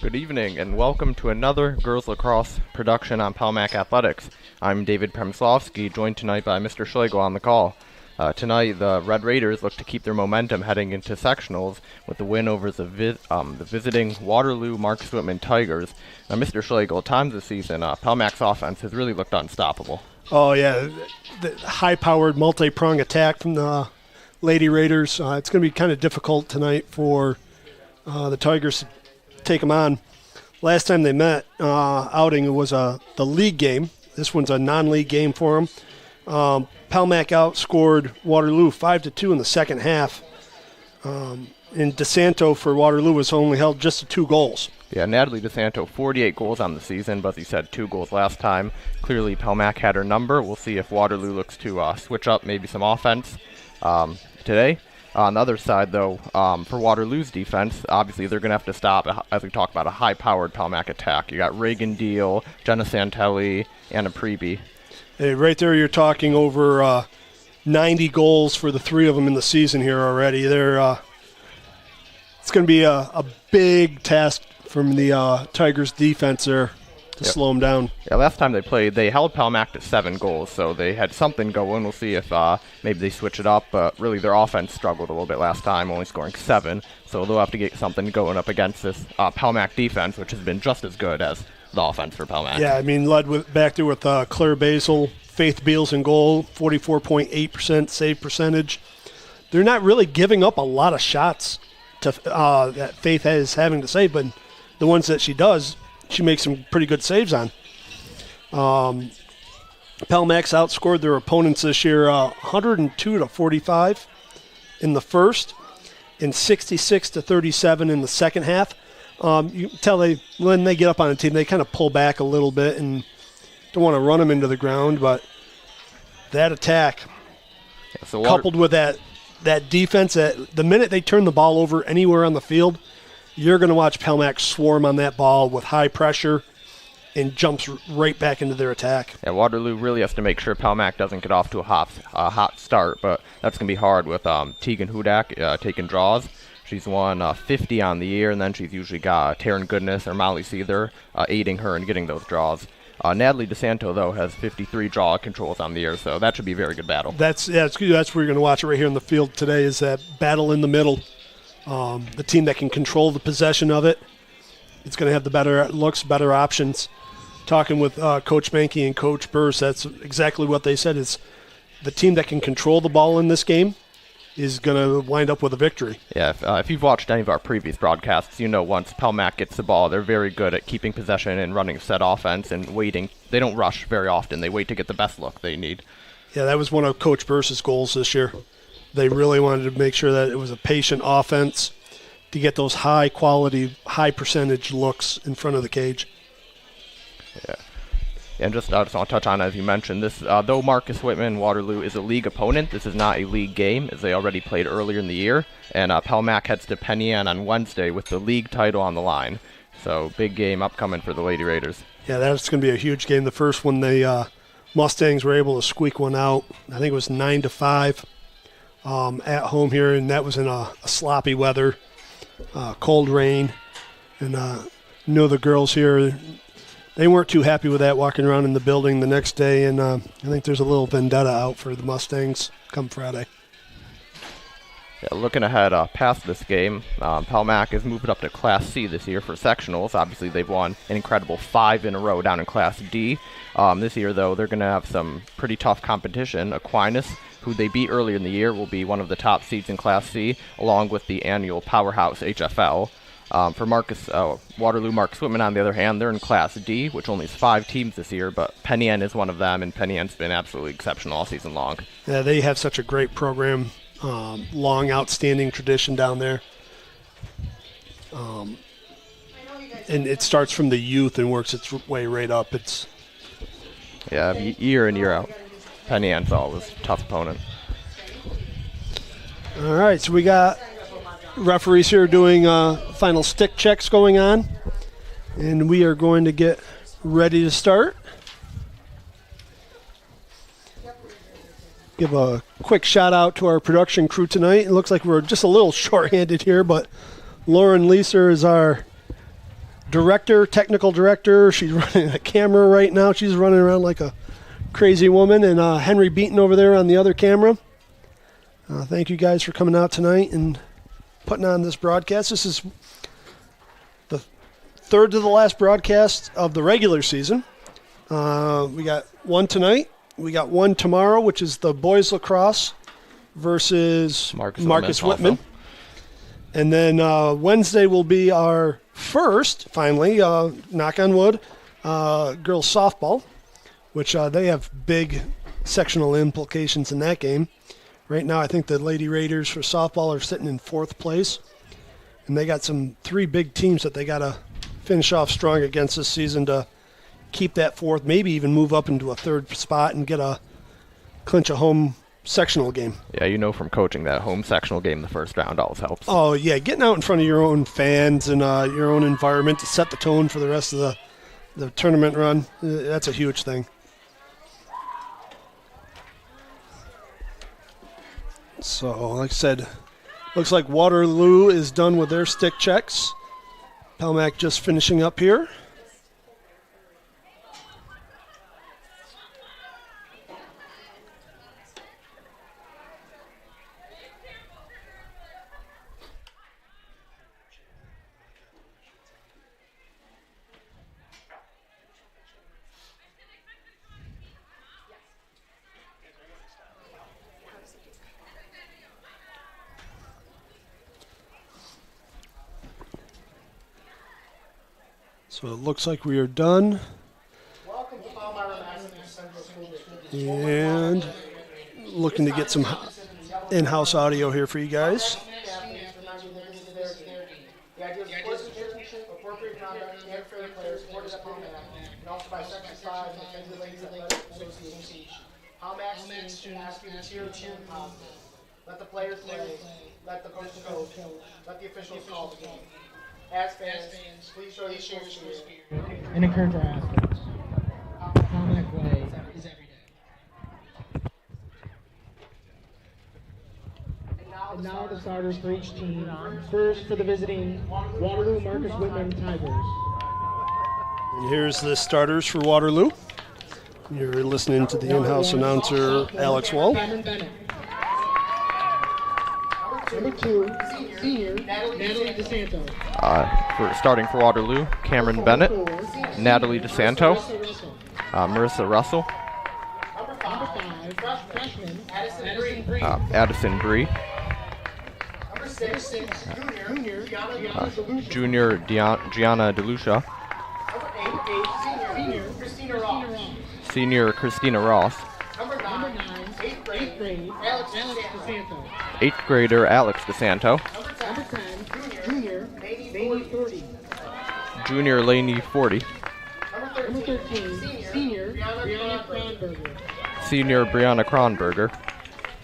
Good evening and welcome to another girls lacrosse production on Palmac Athletics. I'm David Premyslosky, joined tonight by Mr. Schlegel on the call. Tonight, the Red Raiders look to keep their momentum heading into sectionals with the win over the visiting Waterloo-Marcus Whitman Tigers. Now, Mr. Schlegel, at times this season, Palmac's offense has really looked unstoppable. Oh, yeah. The high-powered, multi-prong attack from the Lady Raiders. It's going to be kind of difficult tonight for the Tigers to take them on. Last time they met, outing, it was the league game. This one's a non-league game for them. Palmac outscored Waterloo 5-2 in the second half. And DeSanto for Waterloo was only held just to 2 goals. Yeah, Natalie DeSanto, 48 goals on the season, but as you said, 2 goals last time. Clearly, Palmac had her number. We'll see if Waterloo looks to switch up maybe some offense today. On the other side, though, for Waterloo's defense, obviously they're going to have to stop, as we talk about, a high-powered Palmac attack. You got Reagan Deal, Jenna Santelli, Anna Preby. Hey, right there you're talking over 90 goals for the 3 of them in the season here already. It's going to be a big task from the Tigers' defense there to slow them down. Yeah, last time they played, they held Palmac to 7 goals, so they had something going. We'll see if maybe they switch it up, but really their offense struggled a little bit last time, only scoring 7, so they'll have to get something going up against this Palmac defense, which has been just as good as the offense for Palmac. Yeah, I mean, led back there with Claire Basil, Faith Beals in goal, 44.8% save percentage. They're not really giving up a lot of shots to that Faith is having to save, but the ones that she does, she makes some pretty good saves on. Palmac's outscored their opponents this year 102-45 in the first and 66-37 in the second half. You can tell when they get up on a team, they kind of pull back a little bit and don't want to run them into the ground, but that attack, coupled with that defense, the minute they turn the ball over anywhere on the field, you're going to watch Palmac swarm on that ball with high pressure and jumps right back into their attack. Yeah, Waterloo really has to make sure Palmac doesn't get off to a hot start, but that's going to be hard with Tegan Hudak taking draws. She's won 50 on the year, and then she's usually got Taryn Goodness or Molly Seether aiding her in getting those draws. Natalie DeSanto, though, has 53 draw controls on the year, so that should be a very good battle. That's where you're going to watch it right here in the field today, is that battle in the middle. The team that can control the possession of it, it's going to have the better looks, better options. Talking with Coach Mankey and Coach Burrs, that's exactly what they said. Is the team that can control the ball in this game is going to wind up with a victory. Yeah, if you've watched any of our previous broadcasts, you know once Palmac gets the ball, they're very good at keeping possession and running set offense and waiting. They don't rush very often. They wait to get the best look they need. Yeah, that was one of Coach Burrs' goals this year. They really wanted to make sure that it was a patient offense to get those high-quality, high-percentage looks in front of the cage. Yeah. And just want to touch on, as you mentioned, this though Marcus Whitman Waterloo is a league opponent, this is not a league game, as they already played earlier in the year. And Palmac heads to Penn Yan on Wednesday with the league title on the line. So big game upcoming for the Lady Raiders. Yeah, that's going to be a huge game. The first one, the Mustangs were able to squeak one out. I think it was 9-5. At home here, and that was in a sloppy weather, cold rain. And the girls here, they weren't too happy with that walking around in the building the next day, and I think there's a little vendetta out for the Mustangs come Friday. Yeah, looking ahead past this game, Palmac is moving up to Class C this year for sectionals. Obviously, they've won an incredible 5 in a row down in Class D. This year, though, they're going to have some pretty tough competition. Aquinas, who they beat earlier in the year, will be one of the top seeds in Class C, along with the annual powerhouse HFL. For Waterloo-Marcus Whitman, on the other hand, they're in Class D, which only has 5 teams this year, but Penn Yan is one of them, and Penn Yan's been absolutely exceptional all season long. Yeah, they have such a great program, long, outstanding tradition down there. And it starts from the youth and works its way right up. Yeah, year in, year out. Penn Yan's always a tough opponent. All right, so we got referees here doing final stick checks going on, and we are going to get ready to start. Give a quick shout out to our production crew tonight. It looks like we're just a little short-handed here, but Lauren Leasor is our technical director. She's running a camera right now. She's running around like a crazy woman. And Henry Beaton over there on the other camera. Thank you guys for coming out tonight and putting on this broadcast. This is the third to the last broadcast of the regular season. We got one tonight. We got one tomorrow, which is the boys lacrosse versus Marcus Whitman. And then Wednesday will be our first, finally, knock on wood, girls softball, which they have big sectional implications in that game. Right now, I think the Lady Raiders for softball are sitting in 4th place. And they got 3 big teams that they got to finish off strong against this season to keep that 4th, maybe even move up into a 3rd spot and clinch a home sectional game. Yeah, from coaching that home sectional game, the first round always helps. Oh, yeah, getting out in front of your own fans and your own environment to set the tone for the rest of the tournament run, that's a huge thing. So, like I said, looks like Waterloo is done with their stick checks. Pelmac just finishing up here. So it looks like we are done. And looking to get some in-house audio here for you guys. Let the players play, let the coaches coach, let the officials call the game. As fans, please show your spirit and encourage our athletes. Pelmac way is every day. And now the starters for each team. First for the visiting Waterloo-Marcus Whitman Tigers. And here's the starters for Waterloo. You're listening to the in-house announcer, Alex Wall. Number 2, senior, Natalie DeSanto. Starting for Waterloo, Cameron Bennett, Natalie DeSanto, Marissa Russell, Number 5, freshman, Addison Bree, Number 6, Junior Gianna DeLucia, Number 8, Christina Ross. Senior Christina Ross, Number 9, 8th grade, Alex DeSanto. 8th grader Alex DeSanto, Number 10, junior, Laney 40. Junior Laney 40, Number 13, senior, Brianna Kronberger. Senior Brianna Kronberger,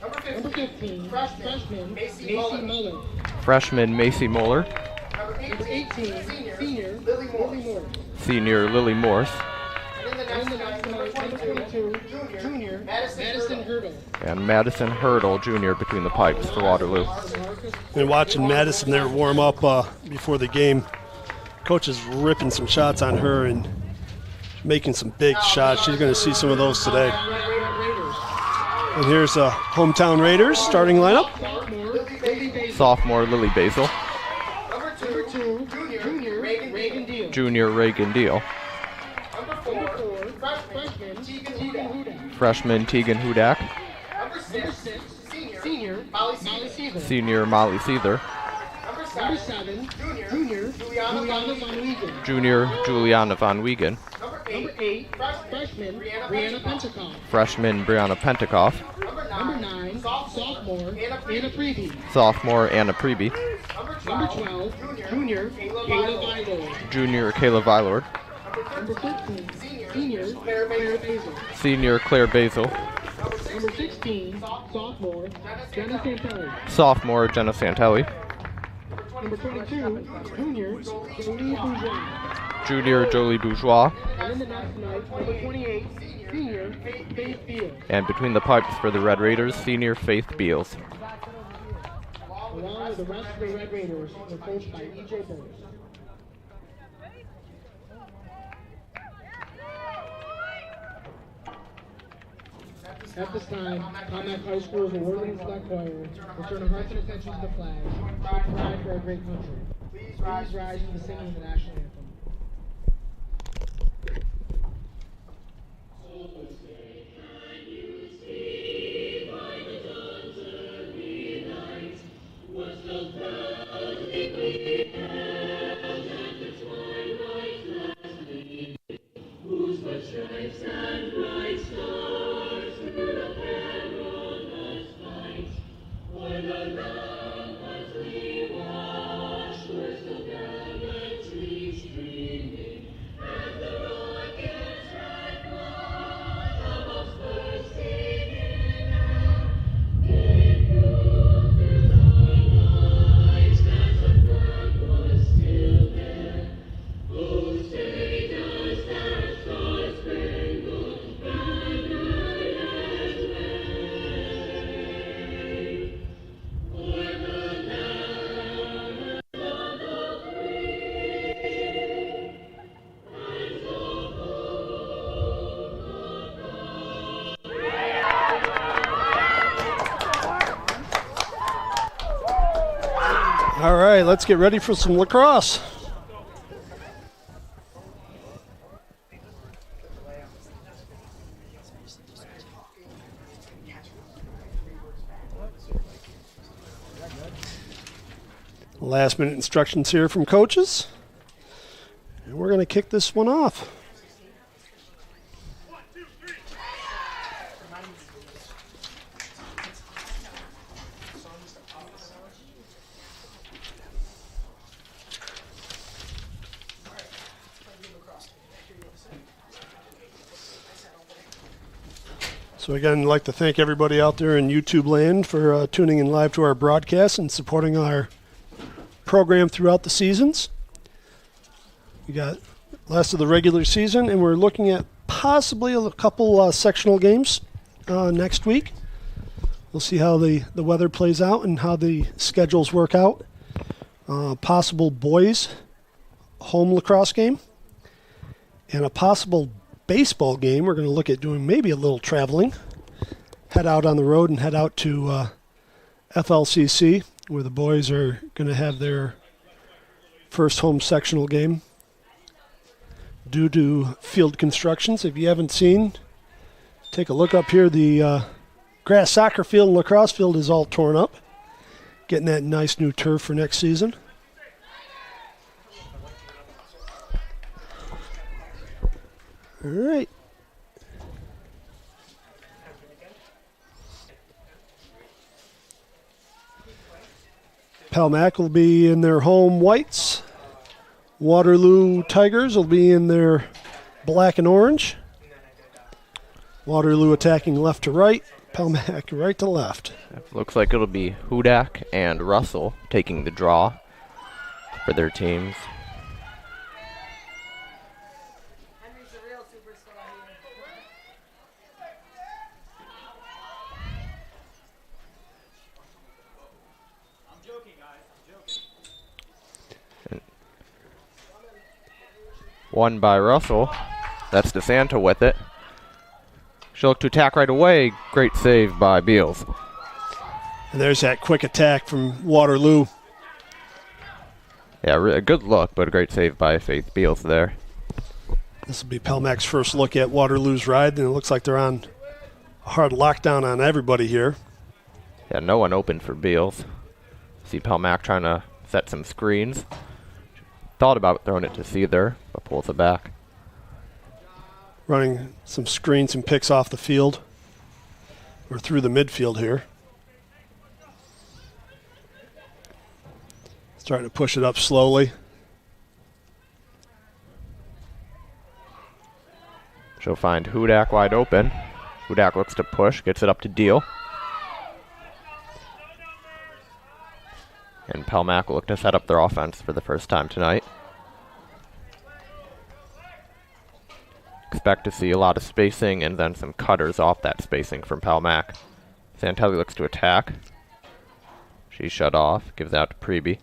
Number 15, freshman, Macy Muller. Freshman Macy Moeller, Number 18, senior, Lily Morse. Senior Lily Morse, And then the next number 22, junior, Madison Hurdle. and Madison Hurdle Jr. between the pipes for Waterloo. Been watching Madison there warm up before the game. Coach is ripping some shots on her and making some big shots. She's going to see some of those today. And here's the hometown Raiders starting lineup. Sophomore Lily Basil, Number 2, junior, Reagan Deal. Junior Reagan Deal, Number 4, freshman, Tegan Hudak. Freshman Tegan Hudak, Number 6, senior, Molly Seether. Senior Molly Seether, Number 7, junior, Juliana Van Wiegen. Junior Juliana Von Wiegen, Number 8, freshman, Brianna Pentecoff. Freshman Brianna Pentecoff, Number 9, sophomore, Anna Prevey. Sophomore Anna Preby, Number 12, junior, Kayla Vylord. Junior Kayla Vylord, Number 13, senior, Claire Basil. Senior Claire Basil, Number 16, sophomore, Jenna Santelli. Sophomore Jenna Santelli, Number 22, junior, Jolie Bourgeois. Junior Jolie Bourgeois, And in the next night, number 28, senior, Faith Beal. and between the pipes for the Red Raiders, Senior Faith Beals. Along with the rest of the Red Raiders, were coached by E.J. Burns. At this time, Palmack High School's awarding select choir will turn our hearts and attention to the flag, take pride for our great country. Please rise for the singing of the national anthem. Stripes and bright stars through the perilous fight, for the ramparts we watched were still gallantly streaming, as the rockets' red flood almost bursting in air, gave proof through the night that the flag was still there. Oh, say does that star-spangled banner yet wave o'er the land of the free and of All right, let's get ready for some lacrosse. Last minute instructions here from coaches. And we're going to kick this one off. So again, I'd like to thank everybody out there in YouTube land for tuning in live to our broadcast and supporting our program throughout the seasons. We got last of the regular season, and we're looking at possibly a couple sectional games next week. We'll see how the weather plays out and how the schedules work out. Possible boys home lacrosse game and a possible baseball game. We're going to look at doing maybe a little traveling, head out on the road and head out to FLCC, where the boys are going to have their first home sectional game due to field constructions. If you haven't seen, take a look up here. The grass soccer field and lacrosse field is all torn up, getting that nice new turf for next season. All right. Palmack will be in their home whites. Waterloo Tigers will be in their black and orange. Waterloo attacking left to right. Palmack right to left. Looks like it'll be Hudak and Russell taking the draw for their teams. One by Russell. That's DeSanta with it. She'll look to attack right away. Great save by Beals. And there's that quick attack from Waterloo. Yeah, a good look, but a great save by Faith Beals there. This will be Palmack's first look at Waterloo's ride, and it looks like they're on a hard lockdown on everybody here. Yeah, no one open for Beals. See Palmack trying to set some screens. Thought about throwing it to Seether, but pulls it back. Running some screens and picks off the field. We're through the midfield here. Starting to push it up slowly. She'll find Hudak wide open. Hudak looks to push, gets it up to Deal. And Palmack will look to set up their offense for the first time tonight. Expect to see a lot of spacing and then some cutters off that spacing from Palmack. Santelli looks to attack. She's shut off, gives out to Preby.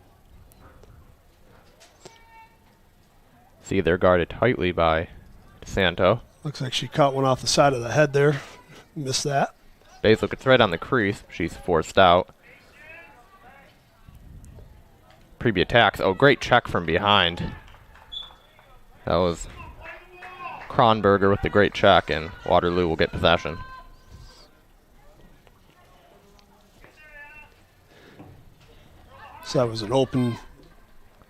See, they're guarded tightly by DeSanto. Looks like she caught one off the side of the head there. Missed that. Basil gets right on the crease. She's forced out. Preby attacks. Oh, great check from behind. That was Kronberger with the great check, and Waterloo will get possession. So that was an open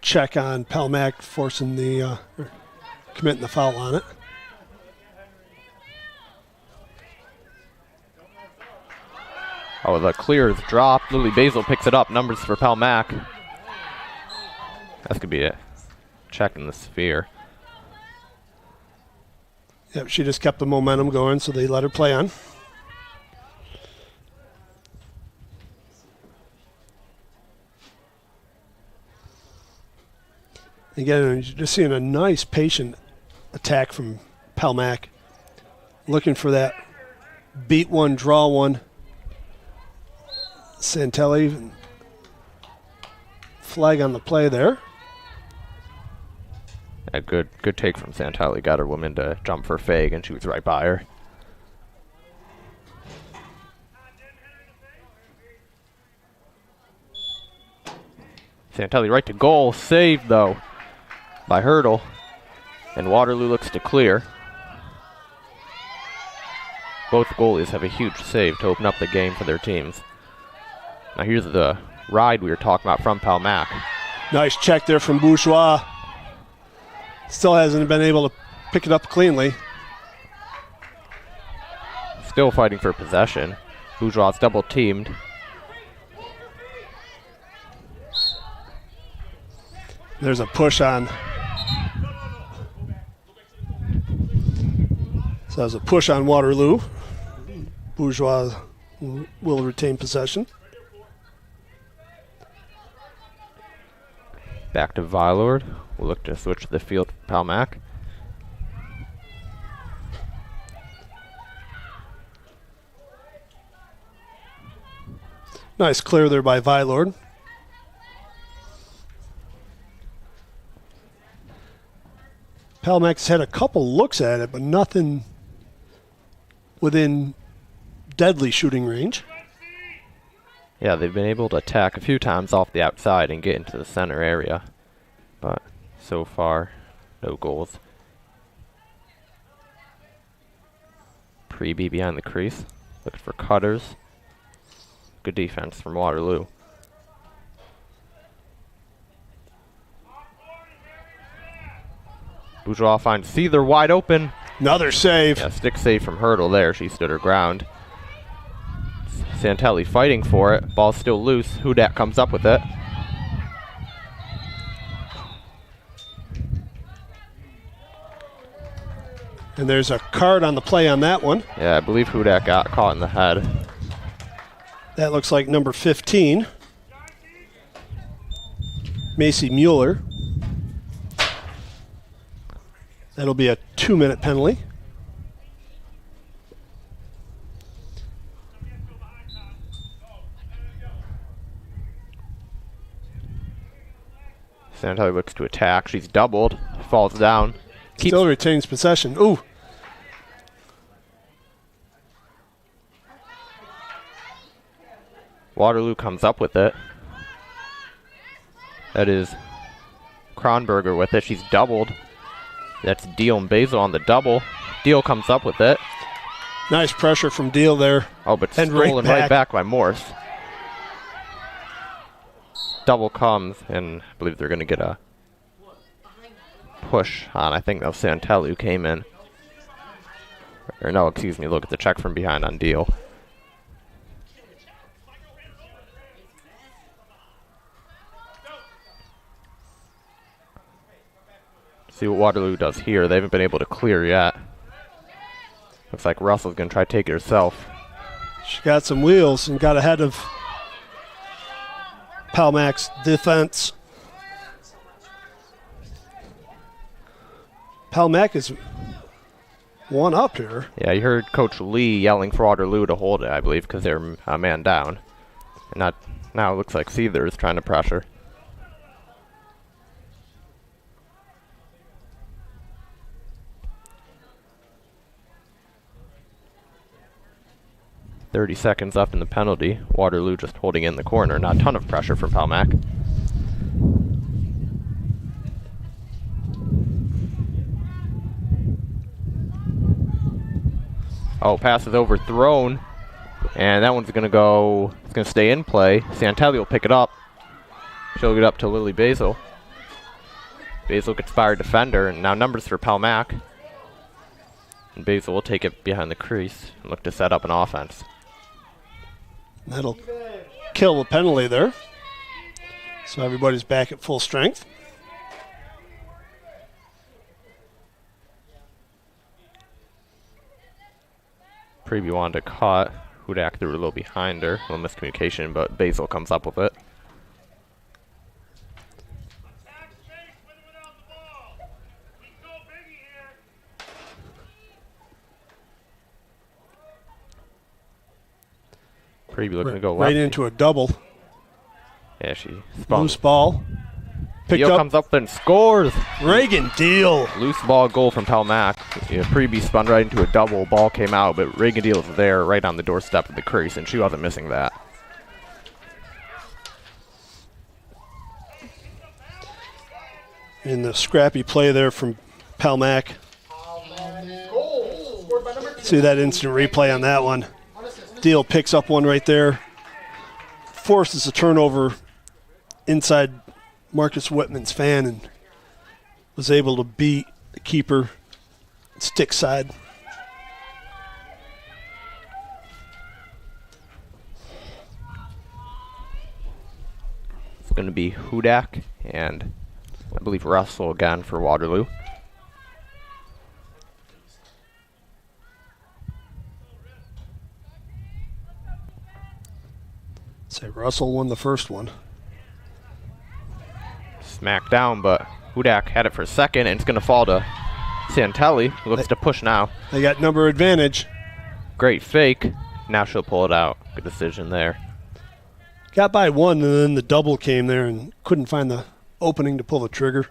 check on Palmac, forcing the committing the foul on it. Oh, the clear is dropped. Lily Basil picks it up. Numbers for Palmac. That could be a check in the sphere. Yep, she just kept the momentum going, so they let her play on. Again, you're just seeing a nice, patient attack from Palmac. Looking for that beat one, draw one. Santelli, flag on the play there. A good take from Santelli. Got her woman to jump for Fag, and she was right by her. Santelli right to goal. Saved, though, by Hurdle. And Waterloo looks to clear. Both goalies have a huge save to open up the game for their teams. Now here's the ride we were talking about from Palmac. Nice check there from Bourgeois. Still hasn't been able to pick it up cleanly. Still fighting for possession. Bourgeois double teamed. There's a push on. So there's a push on Waterloo. Bourgeois will retain possession. Back to Vylord. We'll look to switch the field for Palmac. Nice clear there by Vylord. Palmac's had a couple looks at it, but nothing within deadly shooting range. Yeah, they've been able to attack a few times off the outside and get into the center area. But so far, no goals. Preby behind the crease. Looking for cutters. Good defense from Waterloo. Bourgeois finds Seether wide open. Another save. Yeah, stick save from Hurdle there. She stood her ground. Santelli fighting for it. Ball's still loose. Hudak comes up with it. And there's a card on the play on that one. Yeah, I believe Hudak got caught in the head. That looks like number 15. Macy Mueller. That'll be a 2-minute penalty. Santelli looks to attack. She's doubled. Falls down. Still retains possession. Ooh. Waterloo comes up with it. That is Kronberger with it. She's doubled. That's Deal and Basil on the double. Deal comes up with it. Nice pressure from Deal there. Oh, but And stolen right right back by Morse. Double comes, and I believe they're going to get a push on. I think that was Santelli who came in. Or no, excuse me, look at the check from behind on Deal. See what Waterloo does here. They haven't been able to clear yet. Looks like Russell's going to try to take it herself. She got some wheels and got ahead of Palmac's defense. Palmac is one up here. Yeah, you heard Coach Lee yelling for Waterloo to hold it, I believe, because they're a man down. And now it looks like Seether is trying to pressure. 30 seconds left in the penalty. Waterloo just holding in the corner. Not a ton of pressure from Palmac. Oh, pass is overthrown. And that one's going to go, it's going to stay in play. Santelli will pick it up. She'll get up to Lily Basil. Basil gets by her defender, and now numbers for Palmac. And Basil will take it behind the crease and look to set up an offense. That'll kill the penalty there. So everybody's back at full strength. Preview wanted to cut. Hudak threw a little behind her. A little miscommunication, but Basil comes up with it. Preview looking to go left. Right into a double. Yeah, she spun. Loose ball. Picked Deal up. comes up and scores. Reagan Deal. Loose ball goal from Palmac. Yeah, Preview spun right into a double. Ball came out, but Reagan Deal was there right on the doorstep of the crease, and she wasn't missing that. In the scrappy play there from Palmac. Goal. Scored by number 2. See that instant replay on that one. Deal picks up one right there. Forces a turnover inside Marcus Whitman's fan and was able to beat the keeper stick side. It's going to be Hudak and I believe Russell again for Waterloo. Say Russell won the first one. Smacked down, but Hudak had it for a second, and it's going to fall to Santelli, who looks to push now. They got number advantage. Great fake. Now she'll pull it out. Good decision there. Got by one, and then the double came there and couldn't find the opening to pull the trigger.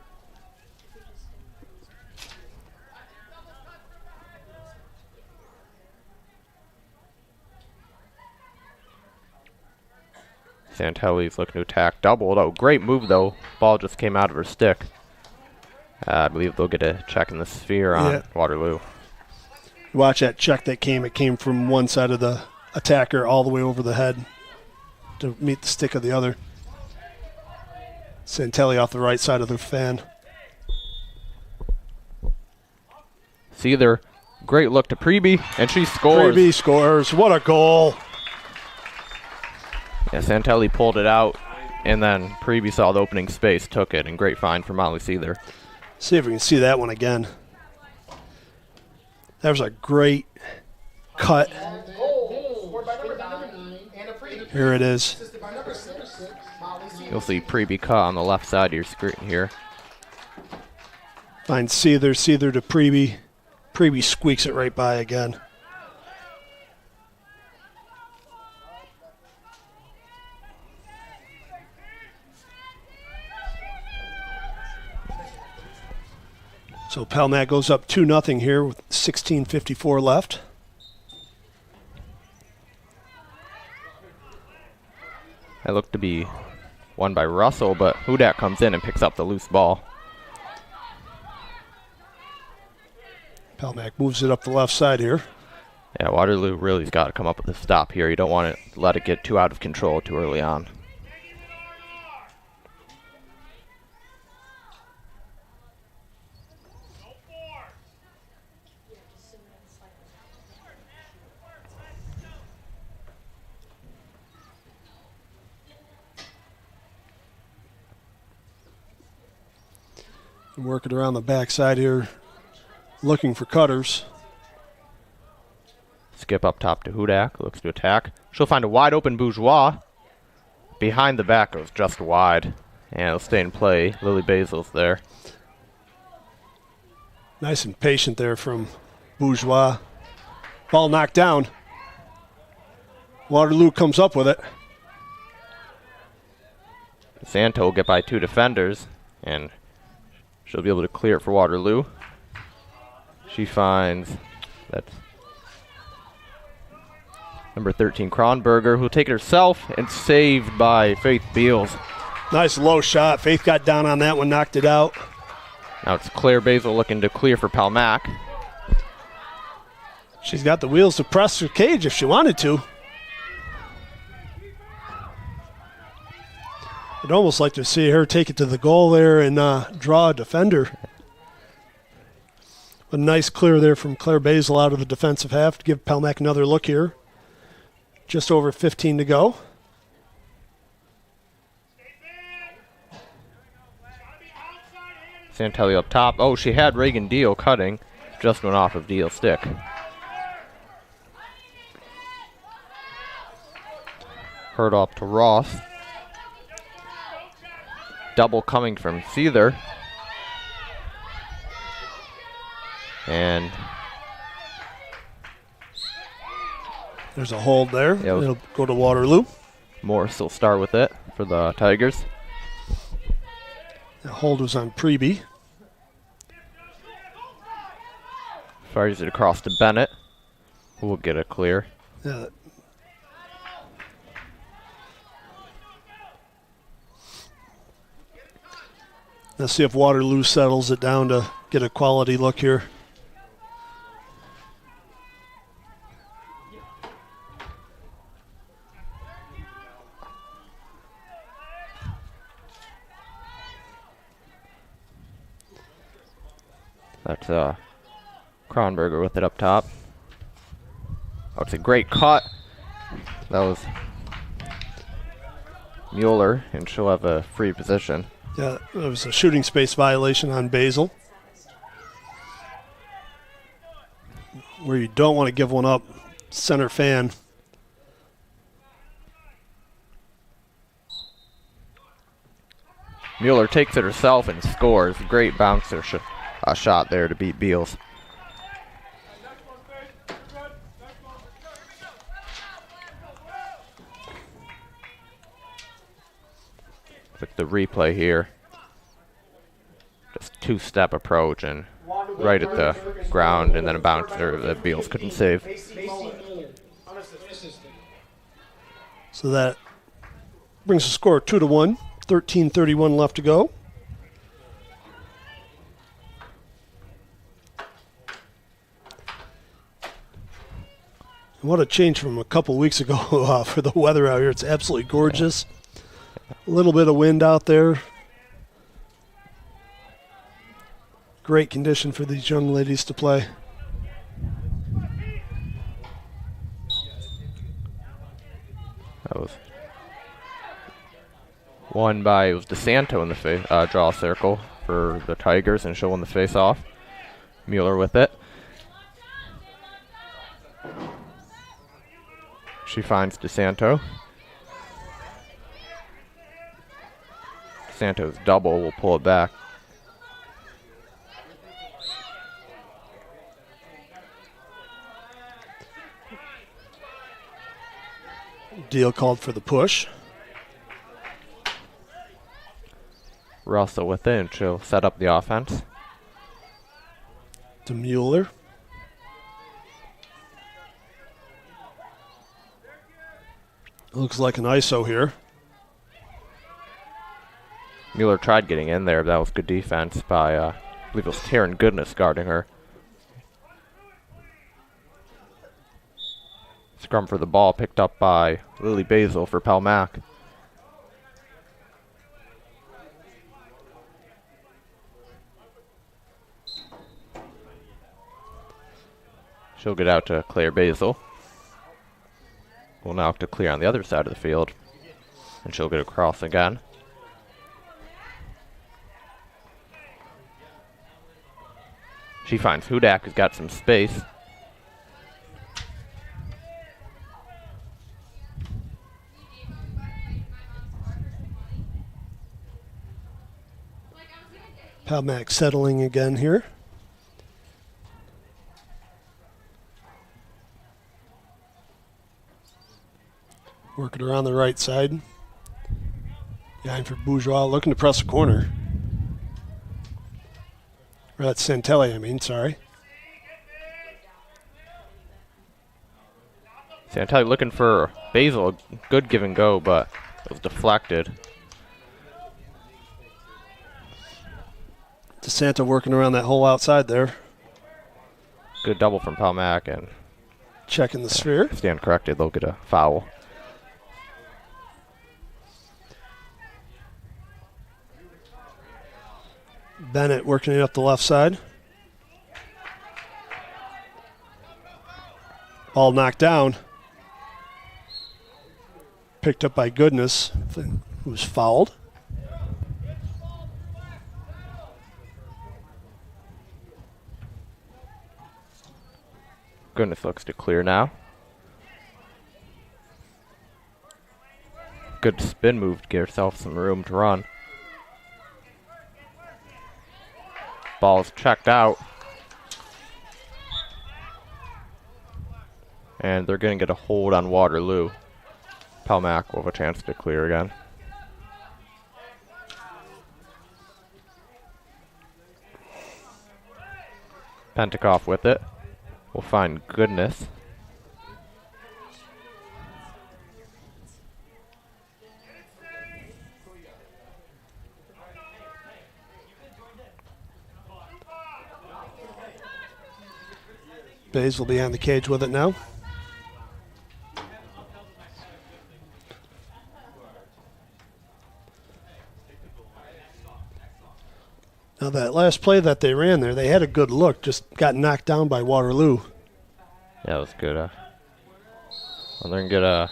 Santelli's looking to attack. Doubled. Oh, great move, though. Ball just came out of her stick. I believe they'll get a check in the sphere on Waterloo. Watch that check that came. It came from one side of the attacker all the way over the head to meet the stick of the other. Santelli off the right side of the fan. Seether, great look to Preby, and she scores. Preby scores. What a goal. Yeah, Santelli pulled it out, and then Preby saw the opening space, took it, and great find for Molly Seether. See if we can see that one again. That was a great cut. Here it is. You'll see Preby cut on the left side of your screen here. Find Seether to Preby. Preby squeaks it right by again. So Palmac goes up 2-0 here with 16:54 left. That looked to be won by Russell, but Hudak comes in and picks up the loose ball. Palmac moves it up the left side here. Yeah, Waterloo really's got to come up with a stop here. You don't want to let it get too out of control too early on. Working around the backside here, looking for cutters. Skip up top to Hudak, looks to attack. She'll find a wide open Bourgeois. Behind the back goes just wide. And it'll stay in play. Lily Basil's there. Nice and patient there from Bourgeois. Ball knocked down. Waterloo comes up with it. Santo will get by two defenders, and she'll be able to clear it for Waterloo. She finds that Number 13, Kronberger, who'll take it herself and saved by Faith Beals. Nice low shot. Faith got down on that one, knocked it out. Now it's Claire Basil looking to clear for Palmac. She's got the wheels to press her cage if she wanted to. I'd almost like to see her take it to the goal there and draw a defender. A nice clear there from Claire Basil out of the defensive half to give Palmac another look here. Just over 15 to go. Santelli up top. Oh, she had Reagan Deal cutting. Just went off of Deal's stick. Hurt up to Ross. Double coming from Seether. And there's a hold there. Yeah, it'll go to Waterloo. Morris will start with it for the Tigers. The hold was on Preby. Fires it across to Bennett, who will get a clear. Yeah. Let's see if Waterloo settles it down to get a quality look here. That's Kronberger with it up top. Oh, it's a great cut. That was Mueller, and she'll have a free position. Yeah, it was a shooting space violation on Basil. Where you don't want to give one up, center fan. Mueller takes it herself and scores. Great bouncer shot there to beat Beals. Look at the replay here. Just two-step approach and right at the ground, and then a bouncer that Beals couldn't save. So that brings the score 2-1. 13:31 left to go. What a change from a couple weeks ago for the weather out here. It's absolutely gorgeous. A little bit of wind out there. Great condition for these young ladies to play. That was won by, it was DeSanto in the draw circle for the Tigers, and she'll win the face-off. Mueller with it. She finds DeSanto. DeSanto's double will pull it back. Deal called for the push. Russell with it, and she'll set up the offense. To Mueller. Looks like an ISO here. Mueller tried getting in there, but that was good defense by, I believe it was Taryn Goodness guarding her. Scrum for the ball picked up by Lily Basil for Palmac. She'll get out to Claire Basil. We'll now have to clear on the other side of the field. And she'll get across again. She finds Hudak, who's got some space. Palmac settling again here. Working around the right side. Behind for Bourgeois, looking to press a corner. Or that's Santelli, sorry. Santelli looking for Basil. Good give and go, but it was deflected. DeSanta working around that hole outside there. Good double from Palmac, and checking the sphere. Stand corrected. They'll get a foul. Bennett working it up the left side. Ball knocked down. Picked up by Goodness, who was fouled. Goodness looks to clear now. Good spin move to give yourself some room to run. Ball's checked out. And they're going to get a hold on Waterloo. Palmac will have a chance to clear again. Pentecoff with it. We'll find Goodness. Bays will be on the cage with it now. Now that last play that they ran there, they had a good look, just got knocked down by Waterloo. Yeah, it was good. Well, they're going to get a,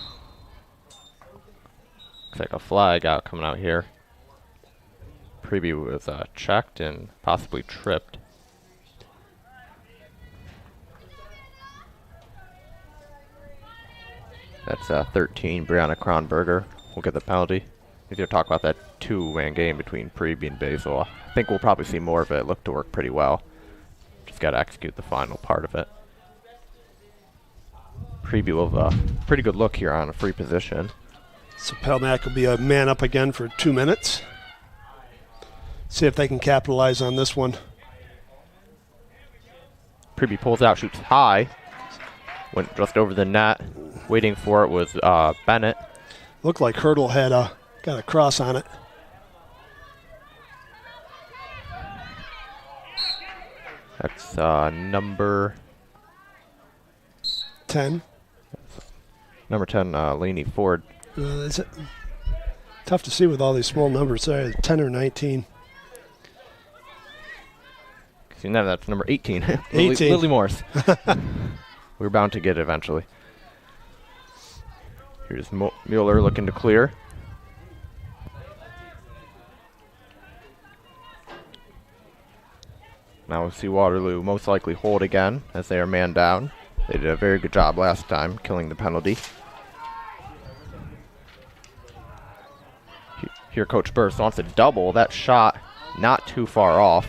looks like a flag out coming out here. Preview was checked and possibly tripped. That's 13, Brianna Kronberger will get the penalty. He's going to talk about that two-man game between Preby and Basil. I think we'll probably see more of it. It looked to work pretty well. Just got to execute the final part of it. Preby will have a pretty good look here on a free position. So Palmac will be a man up again for 2 minutes. See if they can capitalize on this one. Preby pulls out, shoots high. Went just over the net. Waiting for it was Bennett. Looked like Hurdle had got a cross on it. That's number 10. Number 10, Laney Ford. Is it tough to see with all these small numbers there, 10 or 19. See, now that's number 18. 18. Lily Morris. We're bound to get it eventually. Here's Mueller looking to clear. Now we'll see Waterloo most likely hold again as they are man down. They did a very good job last time killing the penalty. Here Coach Burst wants a double. That shot not too far off.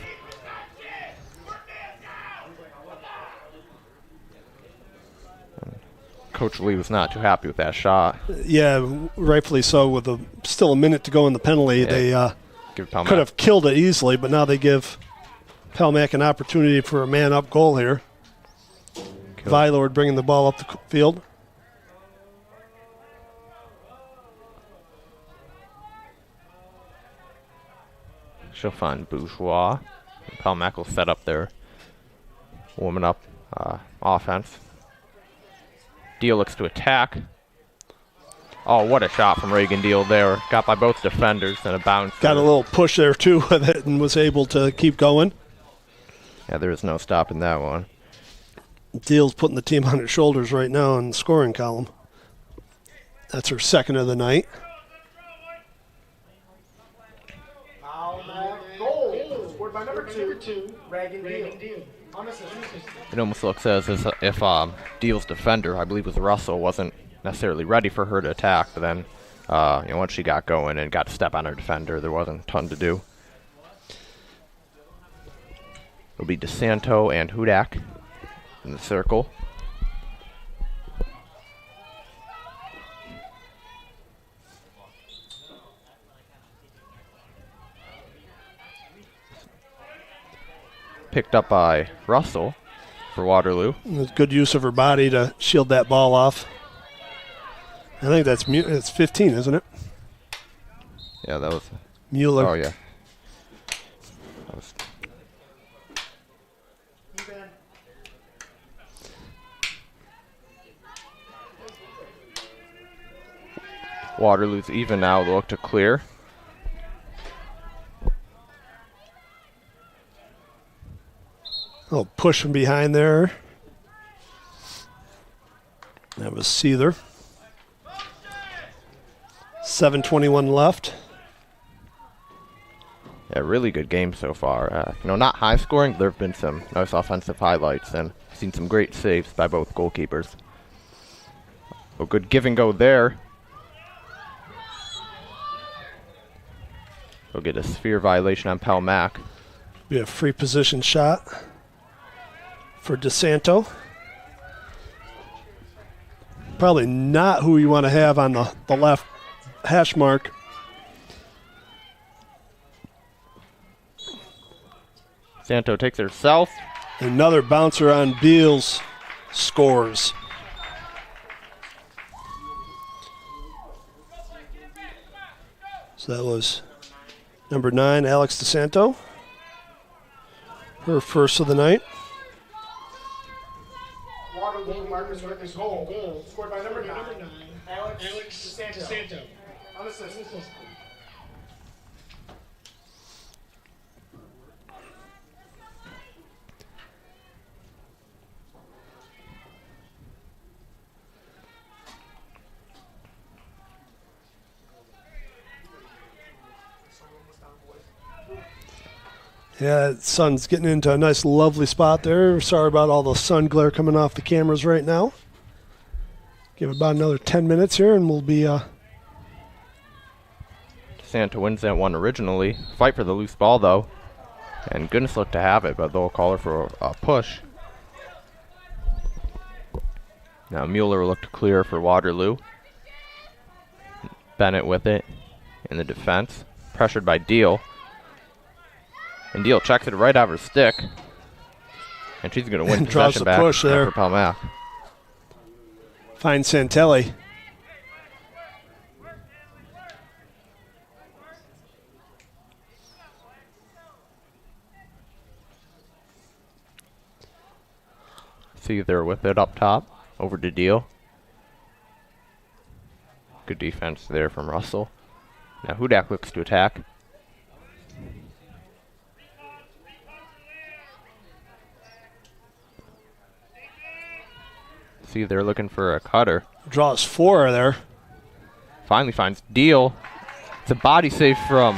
Coach Lee was not too happy with that shot. Yeah, rightfully so. With still a minute to go in the penalty, Yeah. they could have killed it easily, but now they give Palmac an opportunity for a man-up goal here. Vylord bringing the ball up the field. She'll find Bourgeois. Palmac will set up their warming up offense. Deal looks to attack. Oh, what a shot from Reagan Deal there. Got by both defenders and a bounce. Got a little push there, too, with it and was able to keep going. Yeah, there is no stopping that one. Deal's putting the team on her shoulders right now in the scoring column. That's her second of the night. Goal scored by number two, Reagan Deal. It almost looks as if Deal's defender, I believe it was Russell, wasn't necessarily ready for her to attack, but then once she got going and got to step on her defender, there wasn't a ton to do. It'll be DeSanto and Hudak in the circle. Picked up by Russell for Waterloo. It was good use of her body to shield that ball off. I think it's 15, isn't it? Yeah, that was. Mueller. Oh yeah. That was, Waterloo's even now. They'll look to clear. Oh, push from behind there. That was Seether. 7:21 left. Yeah, really good game so far. Not high scoring. There have been some nice offensive highlights, and I've seen some great saves by both goalkeepers. A good give and go there. We'll get a sphere violation on Palmac. Be a free position shot for DeSanto. Probably not who you want to have on the left hash mark. Santo takes herself. Another bouncer on Beals scores. So that was number 9, Alex DeSanto. Her first of the night. Waterloo-Marcus with his goal. Scored by number 9, Alex DeSanto. Unassisted. Yeah, that sun's getting into a nice, lovely spot there. Sorry about all the sun glare coming off the cameras right now. Give it about another 10 minutes here, and we'll be... Santa wins that one originally. Fight for the loose ball, though. And goodness look to have it, but they'll call her for a push. Now Mueller will look to clear for Waterloo. Bennett with it in the defense. Pressured by Deal. And Deal checks it right out of her stick. And she's going to win draws possession the back push there. for Palmac. Finds Santelli. See there with it up top. Over to Deal. Good defense there from Russell. Now Hudak looks to attack. See, they're looking for a cutter. Draws 4 there. Finally finds Deal. It's a body save from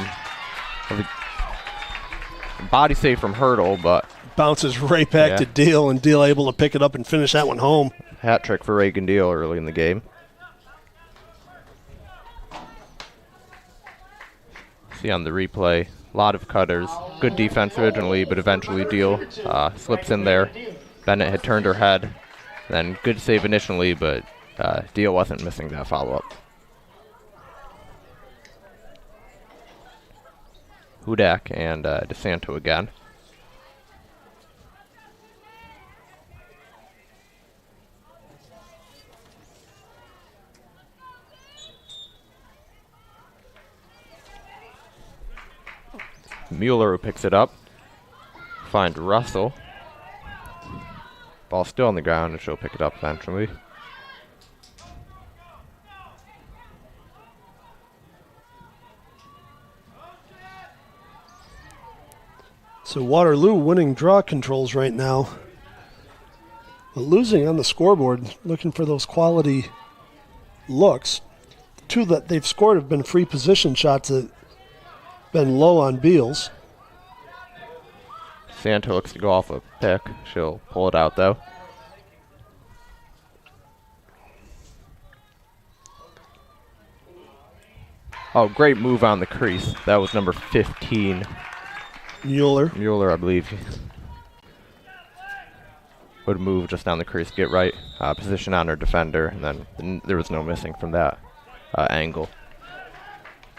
Hurdle, but Bounces right back to Deal, and Deal able to pick it up and finish that one home. hat trick for Reagan Deal early in the game. See on the replay, a lot of cutters. Good defense originally, but eventually Deal slips in there. Bennett had turned her head. Then good save initially, but Deal wasn't missing that follow-up. Hudak and DeSanto again. Mueller who picks it up. Find Russell. Ball still on the ground, and she'll pick it up eventually. So Waterloo winning draw controls right now. But losing on the scoreboard, looking for those quality looks. The 2 that they've scored have been free position shots that been low on Beals. Santo looks to go off a pick. She'll pull it out, though. Oh, great move on the crease. That was number 15. Mueller, I believe. Would move just down the crease, get right position on her defender, and then there was no missing from that angle.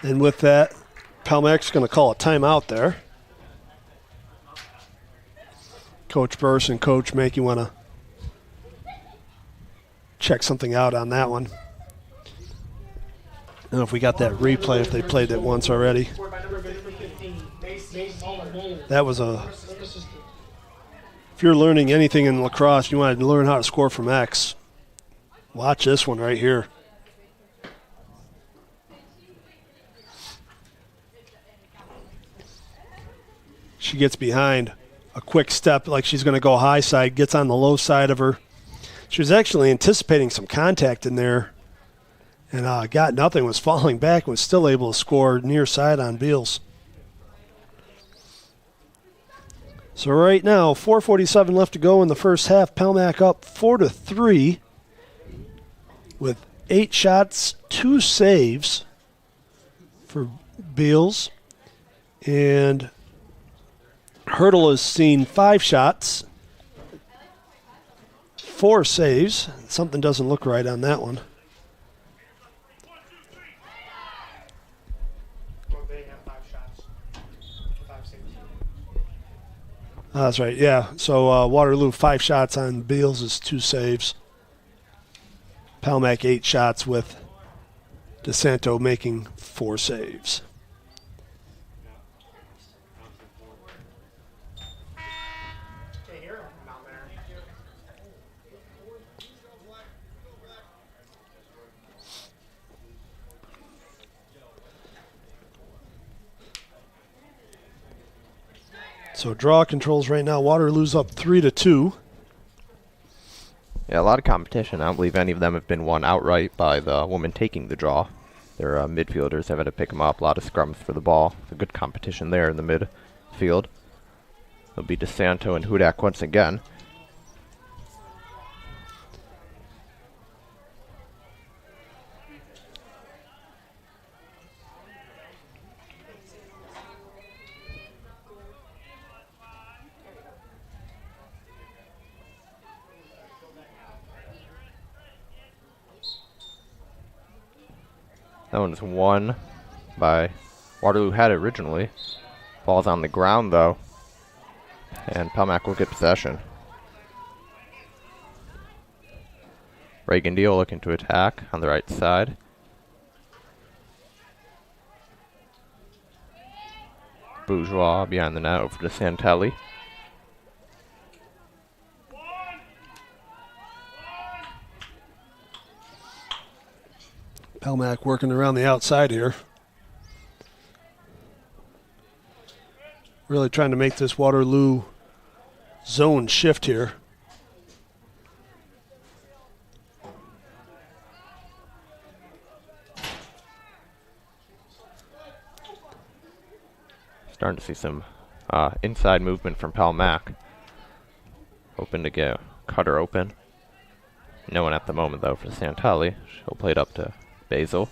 And with that, Palmac's going to call a timeout there. Coach Burse and Coach Make, you want to check something out on that one. I don't know if we got that replay, if they played it once already. Scored by number 15, Mason Muller. That was a... If you're learning anything in lacrosse, you want to learn how to score from X. Watch this one right here. She gets behind. A quick step, like she's going to go high side, gets on the low side of her. She was actually anticipating some contact in there and got nothing, was falling back, was still able to score near side on Beals. So right now, 4:47 left to go in the first half. Palmac up 4-3 with 8 shots, 2 saves for Beals. And Hurdle has seen 5 shots, 4 saves. Something doesn't look right on that one. Well, they have 5 shots. 5 saves. That's right, yeah. So Waterloo 5 shots on Beals is 2 saves. Palmac 8 shots with DeSanto making 4 saves. Can't hear him down there. So draw controls right now. Waterloo's up 3-2. Yeah, a lot of competition. I don't believe any of them have been won outright by the woman taking the draw. Their midfielders have had to pick them up. A lot of scrums for the ball. It's a good competition there in the midfield. It'll be DeSanto and Hudak once again. That one's won by Waterloo had it originally. Ball's on the ground though. And Palmac will get possession. Reagan Deal looking to attack on the right side. Bourgeois behind the net over to Santelli. Palmac working around the outside here. Really trying to make this Waterloo zone shift here. Starting to see some inside movement from Palmac. Hoping to get Cutter open. No one at the moment though for Santelli. She'll play it up to Basil.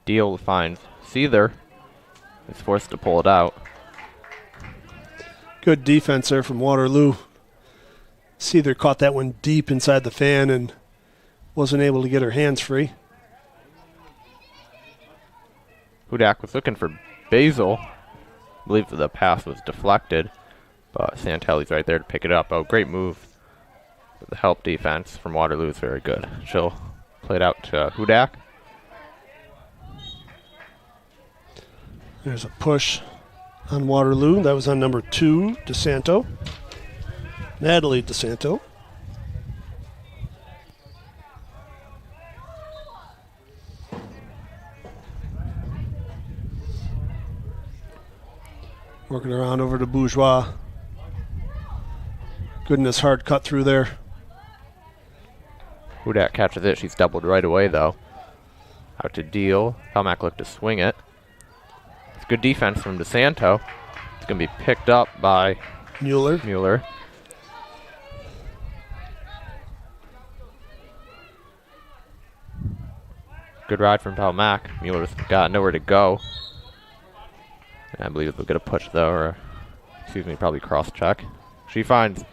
Deal finds Seether. Is forced to pull it out. Good defense there from Waterloo. Seether caught that one deep inside the fan and wasn't able to get her hands free. Hudak was looking for Basil. I believe the pass was deflected, but Santelli's right there to pick it up. Oh, great move. The help defense from Waterloo is very good. She'll play it out to Hudak. There's a push on Waterloo. That was on number 2, DeSanto. Natalie DeSanto. Working around over to Bourgeois. Goodness, hard cut through there. Hudak catches it. She's doubled right away, though. Out to Deal. Palmac looked to swing it. It's good defense from DeSanto. It's going to be picked up by Mueller. Good ride from Palmac. Mueller's got nowhere to go. And I believe they'll get a push, though, or, excuse me, probably cross-check. She finds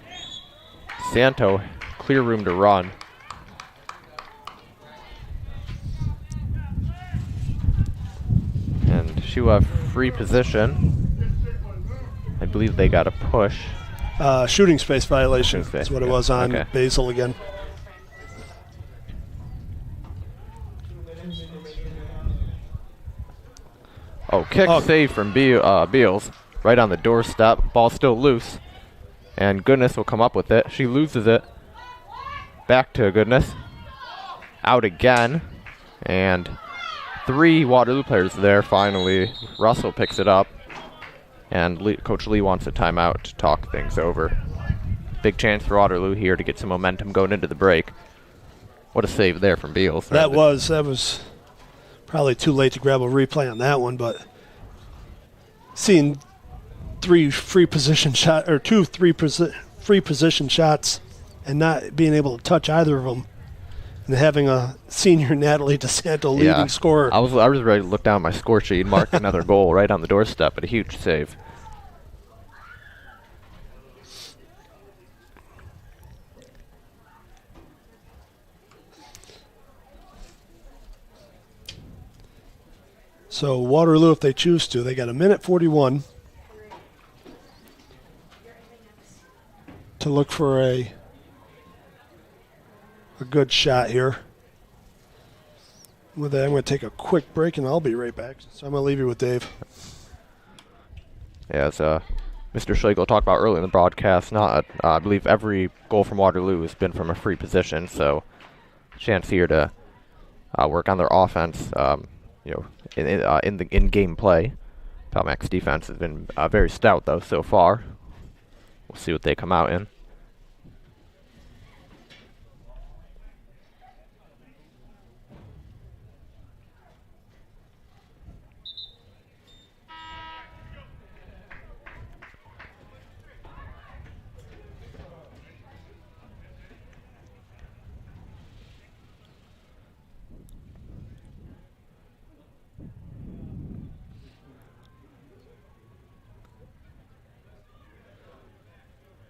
Santo, clear room to run. And she will have free position. I believe they got a push. Shooting space violation. Shooting space, That's what it okay. was on Okay. Basil again. Oh, save from Beals. Right on the doorstep. Ball still loose. And Goodness will come up with it. She loses it. Back to Goodness. Out again. And 3 Waterloo players there finally. Russell picks it up. And Coach Lee wants a timeout to talk things over. Big chance for Waterloo here to get some momentum going into the break. What a save there from Beals. That was probably too late to grab a replay on that one, but seeing 2 free position shots and not being able to touch either of them, and having a senior Natalie DeSanto leading scorer. I was ready to look down my score sheet and mark another goal right on the doorstep, but a huge save. So Waterloo, if they choose to, they got 1:41 to look for a good shot here. With that, I'm going to take a quick break, and I'll be right back. So I'm going to leave you with Dave. Yeah, as Mr. Schlegel talked about earlier in the broadcast, I believe every goal from Waterloo has been from a free position, so chance here to work on their offense. In game play. Palmac's defense has been very stout though so far. We'll see what they come out in.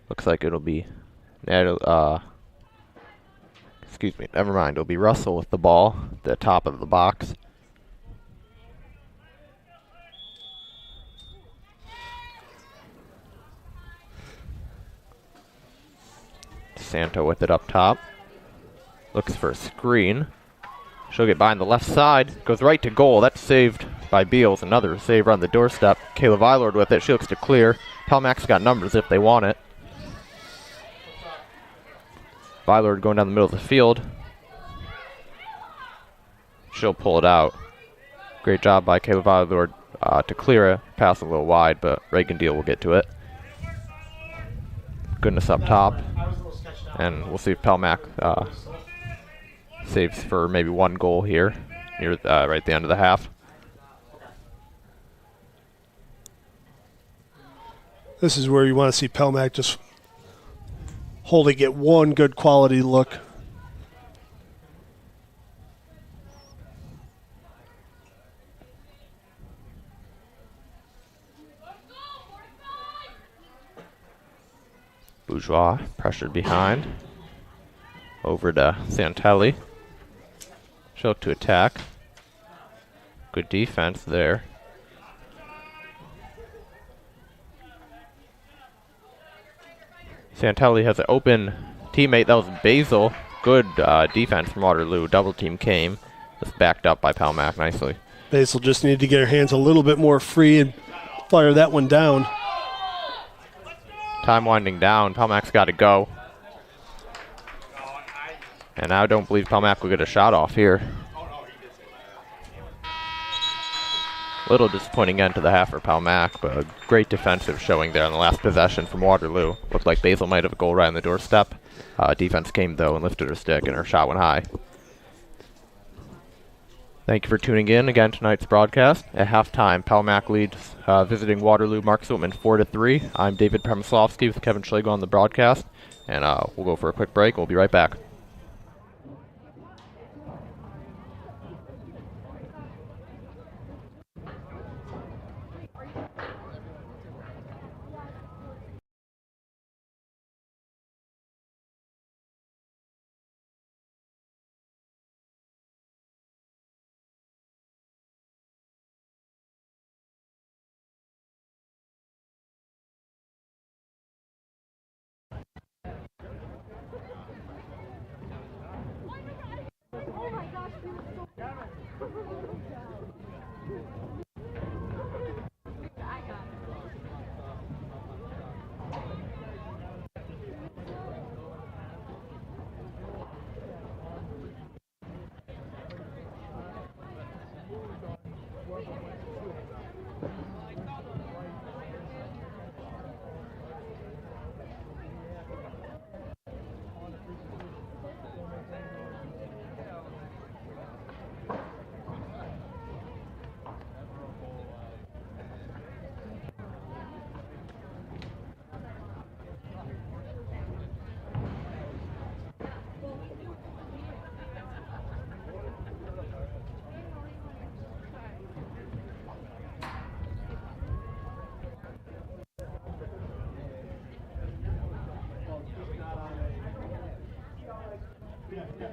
Looks like it'll be, excuse me, never mind. It'll be Russell with the ball at the top of the box. Santo with it up top. Looks for a screen. She'll get behind the left side. Goes right to goal. That's saved by Beals. Another save on the doorstep. Kayla Vylord with it. She looks to clear. Palmac's got numbers if they want it. Vylord going down the middle of the field. She'll pull it out. Great job by Kayla Vylord to clear it. Pass a little wide, but Reagan Deal will get to it. Goodness up top. And we'll see if Palmac saves for maybe 1 goal here near right at the end of the half. This is where you want to see Palmac just holding it one good quality look. Bourgeois pressured behind. Over to Santelli. She'll look to attack. Good defense there. Santelli has an open teammate. That was Basil. Good defense from Waterloo. Double team came. Just backed up by Palmac nicely. Basil just needed to get her hands a little bit more free and fire that one down. Time winding down. Palmac's got to go. And I don't believe Palmac will get a shot off here. Little disappointing end to the half for Palmac, but a great defensive showing there on the last possession from Waterloo. Looked like Basil might have a goal right on the doorstep. Defense came, though, and lifted her stick, and her shot went high. Thank you for tuning in again tonight's broadcast. At halftime, Palmac leads visiting Waterloo-Marcus Whitman 4-3. I'm David Premyslosky with Kevin Schlegel on the broadcast, and we'll go for a quick break. We'll be right back. You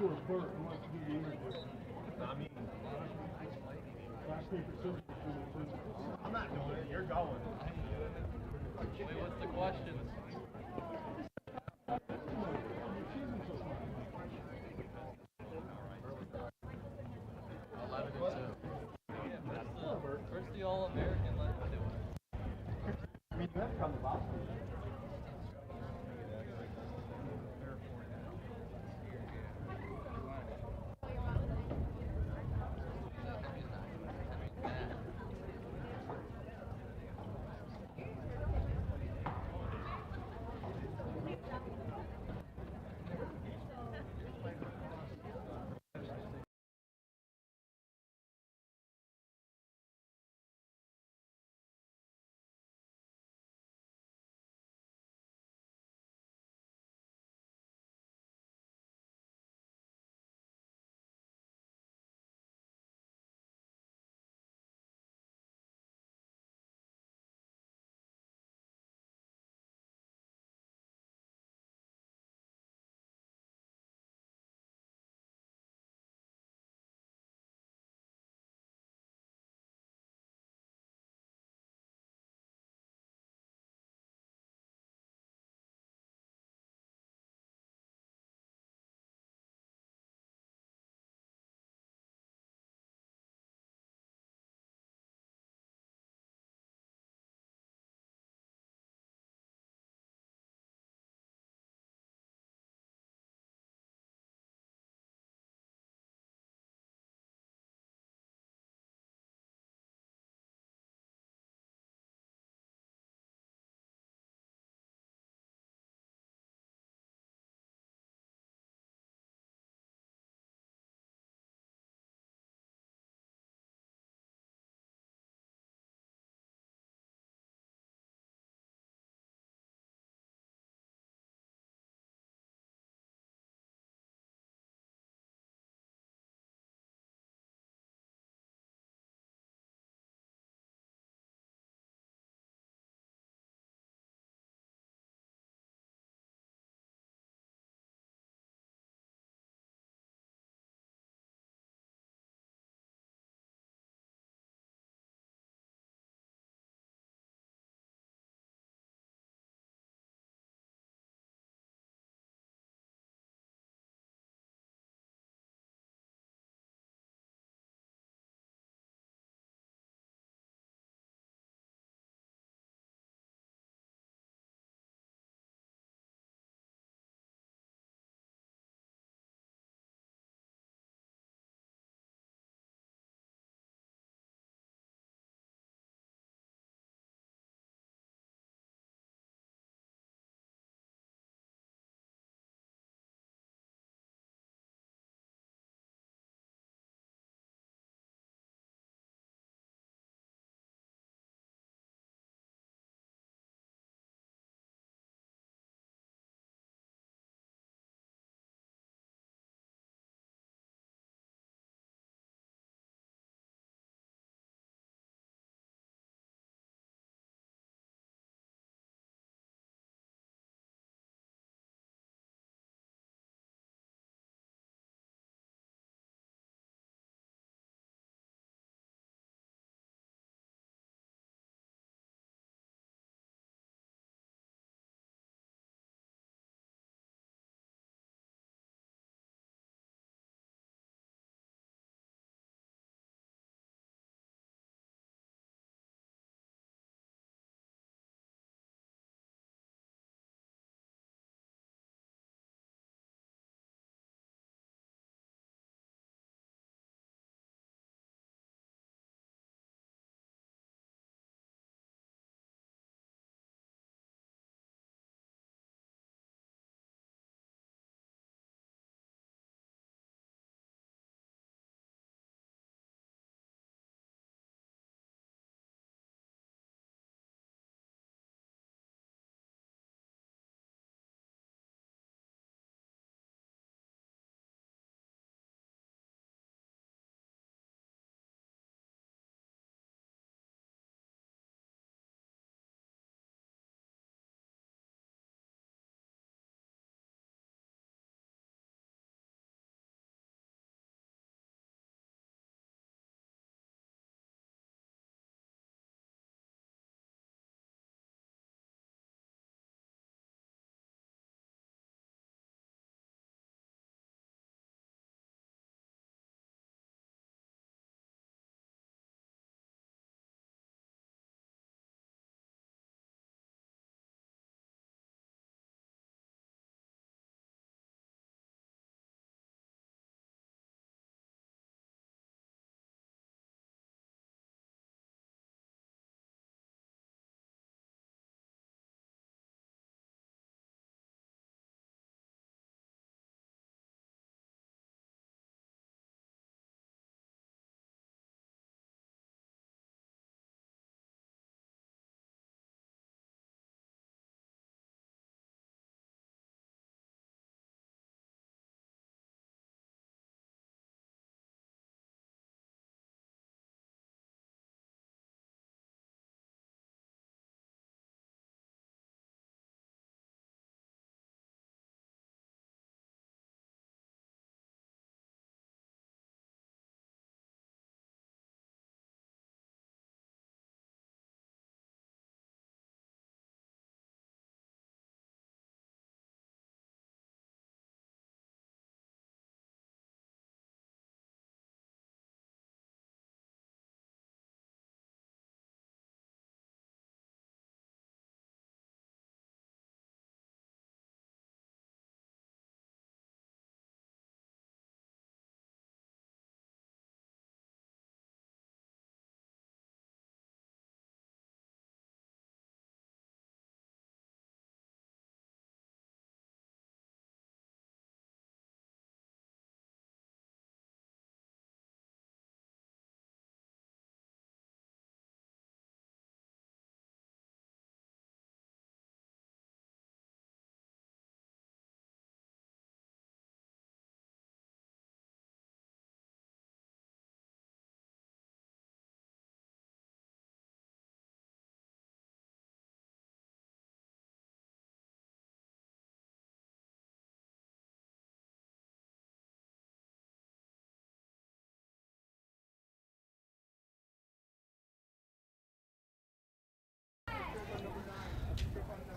or Bert who wants to do the interview? Not me. Last paper, scissors. I'm not doing it. You're going. Wait, what's the question? Where's the All-American? Let's do it. I mean, you have to come to Boston.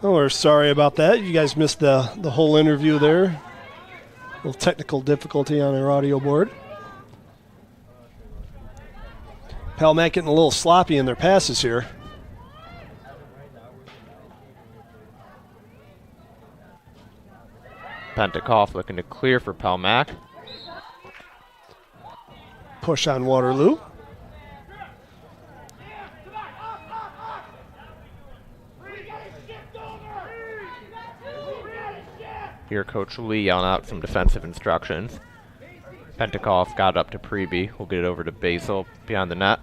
Oh, we're sorry about that. You guys missed the whole interview there. A little technical difficulty on our audio board. Palmac getting a little sloppy in their passes here. Pentecoff looking to clear for Palmac. Push on Waterloo. Here Coach Lee yelling out some defensive instructions. Pentecoff got it up to Preby. We'll get it over to Basil beyond the net.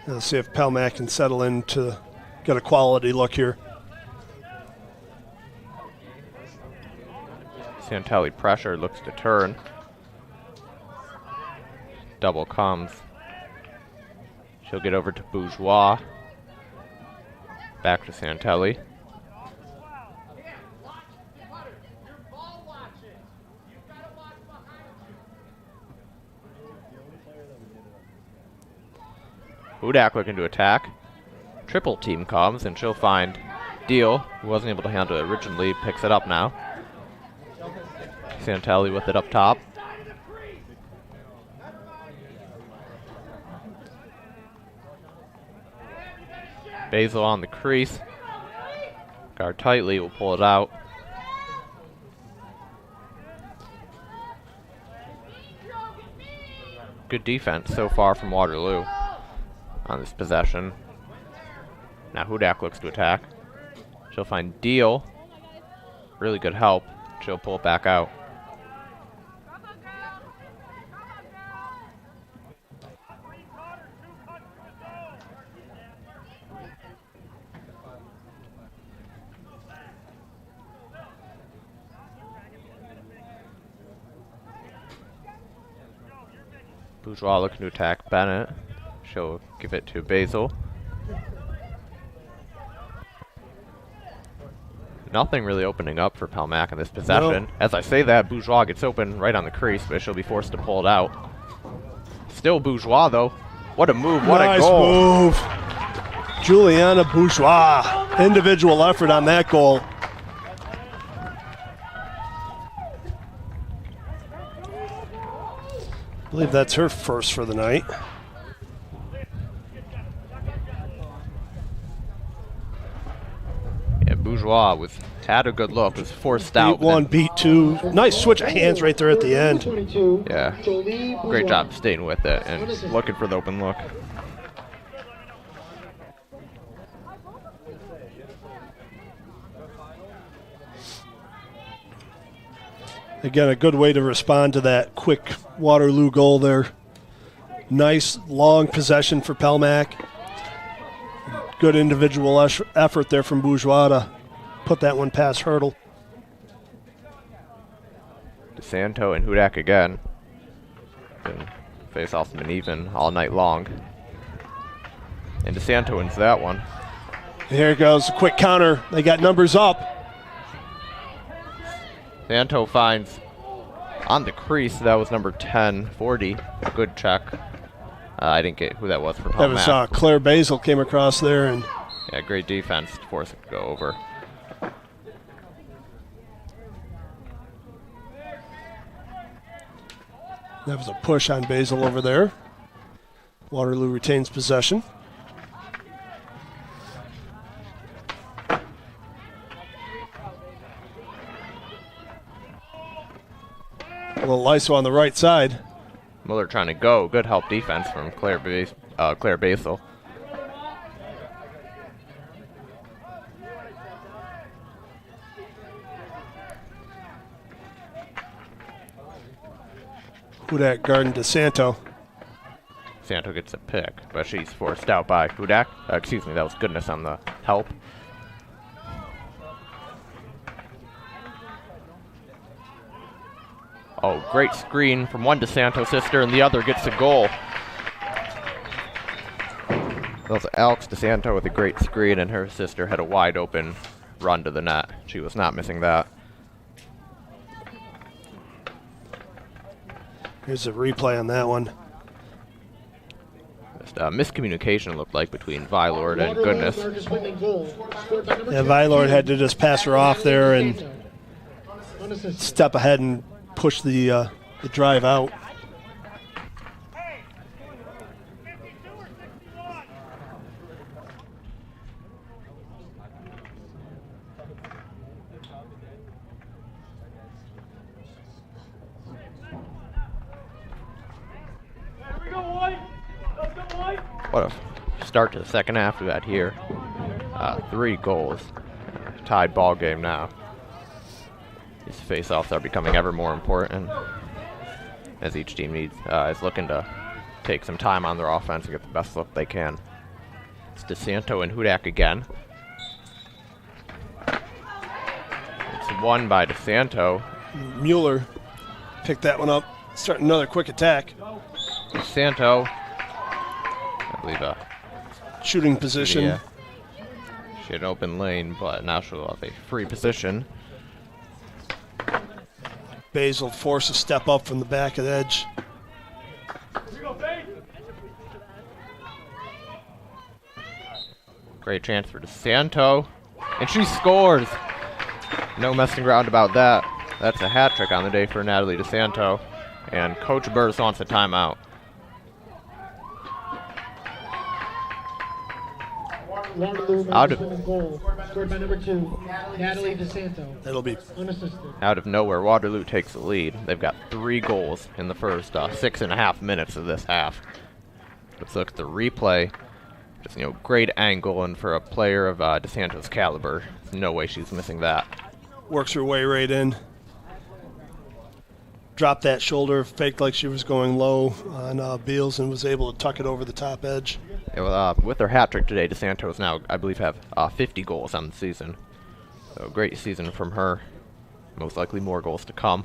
Let's see if Palmac can settle in to get a quality look here. Santelli pressure, looks to turn. Double comes. She'll get over to Bourgeois. Back to Santelli. Hudak looking to attack. Triple team comes, and she'll find Deal, who wasn't able to handle it originally, picks it up now. Santelli with it up top. Basil on the crease. Guard tightly, will pull it out. Good defense so far from Waterloo on this possession. Now Hudak looks to attack. She'll find Deal. Really good help. She'll pull it back out. Bourgeois looking to attack Bennett. She'll give it to Basil. Nothing really opening up for Palmac in this possession. No. As I say that, Bourgeois gets open right on the crease, but she'll be forced to pull it out. Still Bourgeois, though. What a move, what nice a goal. Move. Juliana Bourgeois. Individual effort on that goal. I believe that's her first for the night. Yeah, Bourgeois had a good look, was forced out. Beat one, beat two. Nice switch of hands right there at the end. Yeah, great job staying with it and looking for the open look. Again, a good way to respond to that quick Waterloo goal there. Nice long possession for Palmac. Good individual effort there from Bourgeois to put that one past hurdle. DeSanto and Hudak again. Been face off been even all night long. And DeSanto wins that one. Here goes a quick counter. They got numbers up. DeSanto finds on the crease, that was number 10, 40. A good check. I didn't get who that was for Palmac. That was Claire Basil came across there. And yeah, great defense to force it to go over. that was a push on Basil over there. Waterloo retains possession. A little Leasor on the right side. Muller trying to go. Good help defense from Claire Basil. Hudak guarding DeSanto. Santo gets a pick, but she's forced out by Hudak. Excuse me, that was Goodness on the help. Oh, great screen from one DeSanto sister, and the other gets a goal. That was Alex DeSanto with a great screen, and her sister had a wide open run to the net. She was not missing that. Here's a replay on that one. Miscommunication looked like between Vylord and Goodness. Waterloo-Marcus Whitman goal. Scored by number Yeah, 2, Vylord had to just pass her off there and unassisted. step ahead and push the drive out. What a start to the second half we had here. 3 goals. Tied ball game now. These face-offs are becoming ever more important as each team is looking to take some time on their offense and get the best look they can. It's DeSanto and Hudak again. It's won by DeSanto. Mueller picked that one up. Starting another quick attack. DeSanto, I believe, Shooting position. yeah, she had an open lane, but now she'll have a free position. Basil forced a step up from the back of the edge. Great chance for DeSanto, and she scores. No messing around about that. That's a hat trick on the day for Natalie DeSanto, and Coach Burris wants a timeout. Out Waterloo-Marcus of- Whitman goal. Scored by number 2, Natalie DeSanto. That'll be Unassisted. Out of nowhere, Waterloo takes the lead. They've got 3 goals in the first 6.5 minutes of this half. Let's look at the replay. Just, great angle, and for a player of DeSanto's caliber, there's no way she's missing that. works her way right in. Dropped that shoulder, faked like she was going low on Beals, and was able to tuck it over the top edge. Yeah, well, with their hat trick today, DeSanto's now, I believe, have 50 goals on the season. So great season from her. Most likely more goals to come.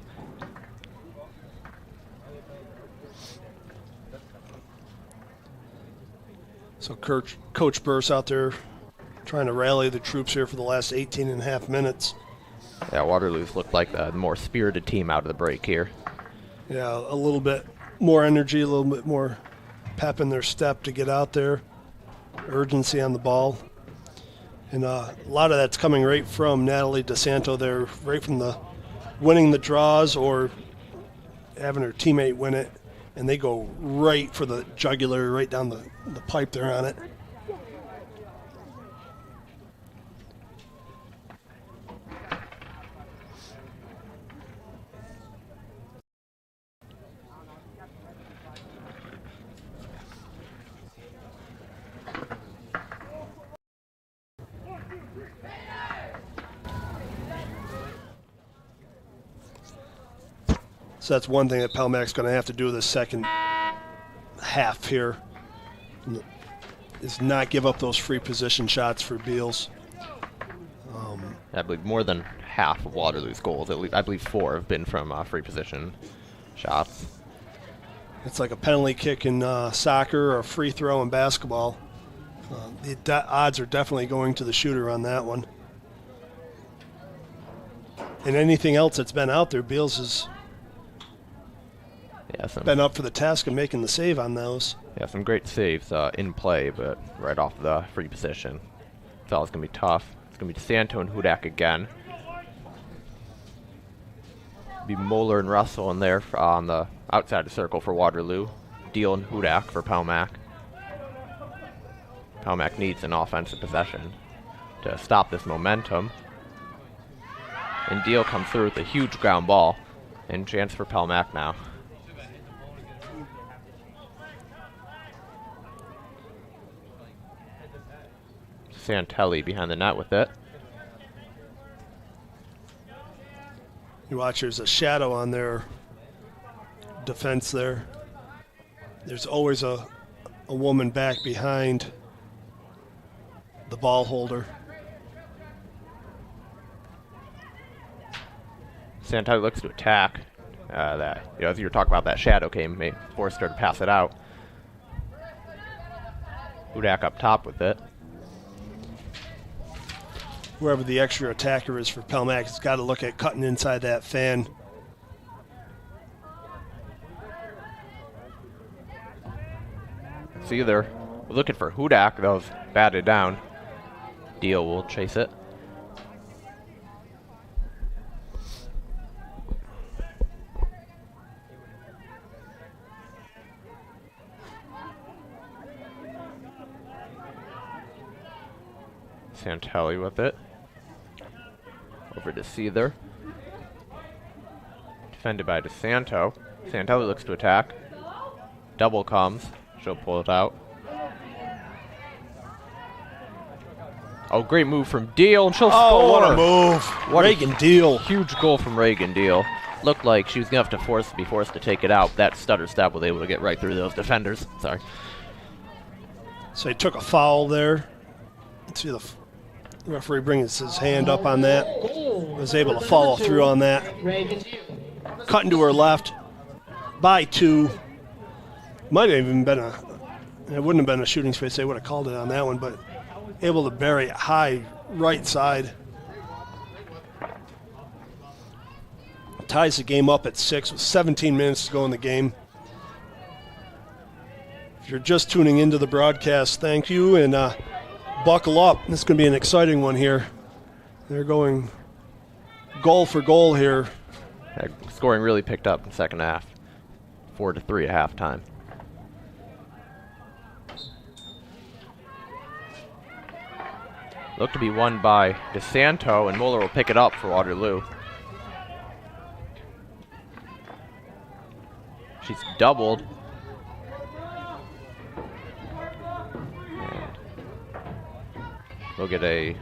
So Coach Burse out there trying to rally the troops here for the last 18 and a half minutes. Yeah, Waterloo's looked like the more spirited team out of the break here. Yeah, a little bit more energy, a little bit more pep in their step to get out there. Urgency on the ball. And a lot of that's coming right from Natalie DeSanto there, right from the winning the draws or having her teammate win it. And they go right for the jugular, right down the pipe there on it. So that's one thing that Palmac's going to have to do this second half here, is not give up those free position shots for Beals. I believe more than half of Waterloo's goals, at least, I believe 4 have been from free position shots. It's like a penalty kick in soccer or a free throw in basketball. The odds are definitely going to the shooter on that one. And anything else that's been out there, Beals has been up for the task of making the save on those. Yeah, some great saves in play, but right off the free position. It's always going to be tough. It's going to be DeSanto and Hudak again. Be Moeller and Russell in there on the outside of the circle for Waterloo. Deal and Hudak for Palmac. Palmac needs an offensive possession to stop this momentum. And Deal comes through with a huge ground ball. And chance for Palmac now. Santelli behind the net with it. You watch, there's a shadow on their defense there. There's always a woman back behind the ball holder. Santelli looks to attack. As you were talking about, that shadow came, forced her to pass it out. Hudak up top with it. Whoever the extra attacker is for Palmac has got to look at cutting inside that fan. It's either We're looking for Hudak. That was batted down. Deal will chase it. Santelli with it. Over to Seether. Defended by DeSanto. Santelli looks to attack. Double comes. She'll pull it out. Oh, great move from Deal, and she'll score. Oh, what a move. What a Reagan Deal. Huge goal from Reagan Deal. Looked like she was going to have to be forced to take it out. That stutter step was able to get right through those defenders. Sorry. So he took a foul there. Let's see the referee brings his hand up on that. Was able to follow through on that. Cut into her left by 2. Might have even been it wouldn't have been a shooting space. They would have called it on that one, but able to bury it high right side. Ties the game up at 6 with 17 minutes to go in the game. If you're just tuning into the broadcast, thank you, and buckle up. This is going to be an exciting one here. They're going goal for goal here. Scoring really picked up in the second half. 4-3 at halftime. Look to be won by DeSanto, and Mueller will pick it up for Waterloo. She's doubled. And we'll get I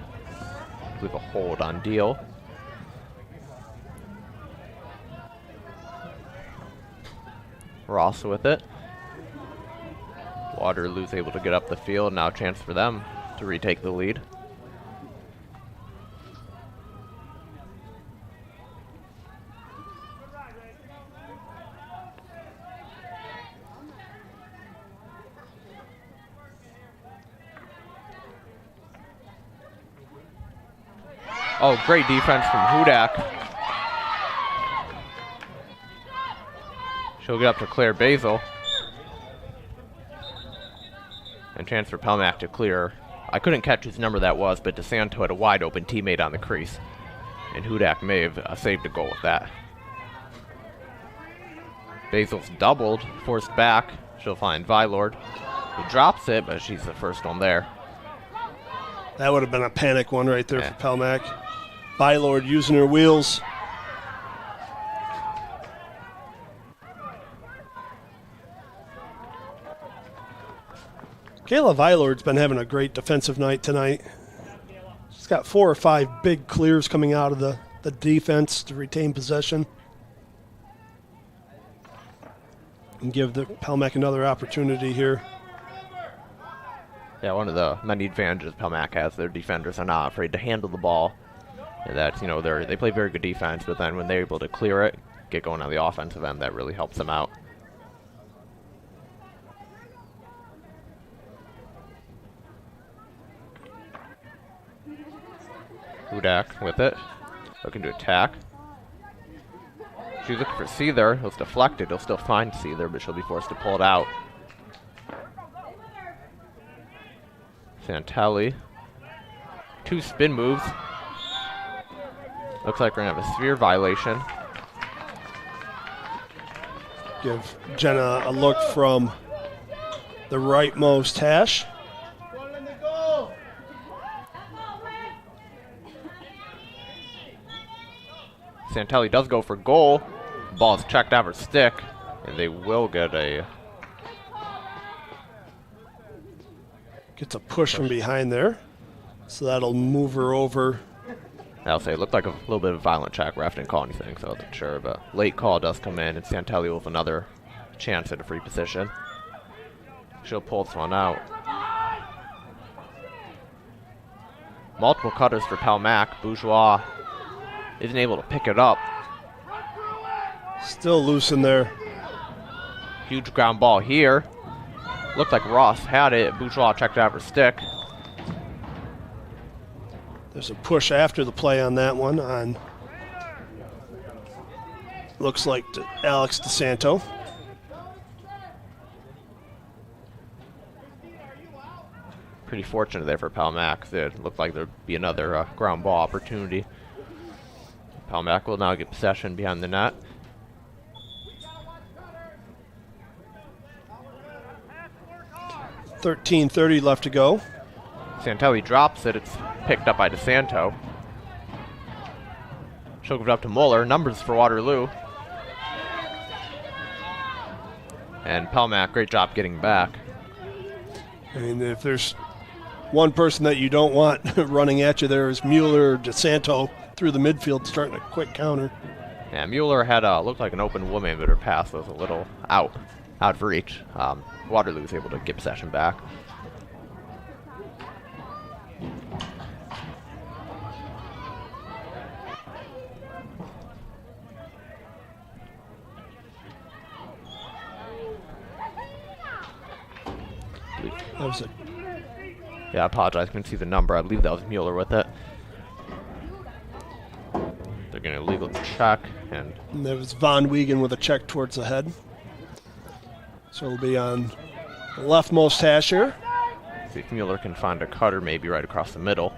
believe a hold on Deal. Ross with it. Waterloo's able to get up the field. Now a chance for them to retake the lead. Oh, great defense from Hudak. She'll get up to Claire Basil. And chance for Pelmack to clear. I couldn't catch whose number that was, but DeSanto had a wide open teammate on the crease. And Hudak may have saved a goal with that. Basil's doubled, forced back. She'll find Vylord, who drops it, but she's the first one there. That would have been a panic one right there for Pelmack. Vylord using her wheels. Kayla Vylord's been having a great defensive night tonight. She's got 4 or 5 big clears coming out of the defense to retain possession. And give the Pelmack another opportunity here. Yeah, one of the many advantages Pelmack has, their defenders are not afraid to handle the ball. And that's, they play very good defense, but then when they're able to clear it, get going on the offensive end, that really helps them out. Hudak with it, looking to attack. She's looking for Seether. He'll deflect it. He'll still find Seether, but she'll be forced to pull it out. Santelli. 2 spin moves. Looks like we're going to have a sphere violation. Give Jenna a look from the rightmost hash. Santelli does go for goal. Ball's checked out her stick, and they will get a... Gets a push from behind there. So that'll move her over. I'll say it looked like a little bit of a violent check. Ref didn't call anything, so I wasn't sure. But late call does come in, and Santelli with another chance at a free position. She'll pull this one out. Multiple cutters for Pelmack. Bourgeois isn't able to pick it up. Still loose in there. Huge ground ball here. Looked like Ross had it. Bourgeois checked out her stick. There's a push after the play on that one. Looks like Alex DeSanto. Pretty fortunate there for Palmac. It looked like there'd be another ground ball opportunity. Palmac will now get possession behind the net. .13:30 left to go. Santelli drops it. It's picked up by DeSanto. She'll give it up to Muller. Numbers for Waterloo. And Palmac, great job getting back. I mean, if there's one person that you don't want running at you, there is Mueller or DeSanto through the midfield starting a quick counter. Yeah, Mueller had looked like an open woman, but her pass was a little out of reach. Waterloo was able to get possession back. That was it. Yeah, I apologize. I couldn't see the number. I believe that was Mueller with it. They're going to legal check. And There was Von Wiegen with a check towards the head. So it'll be on the leftmost hash here. see if Mueller can find a cutter maybe right across the middle.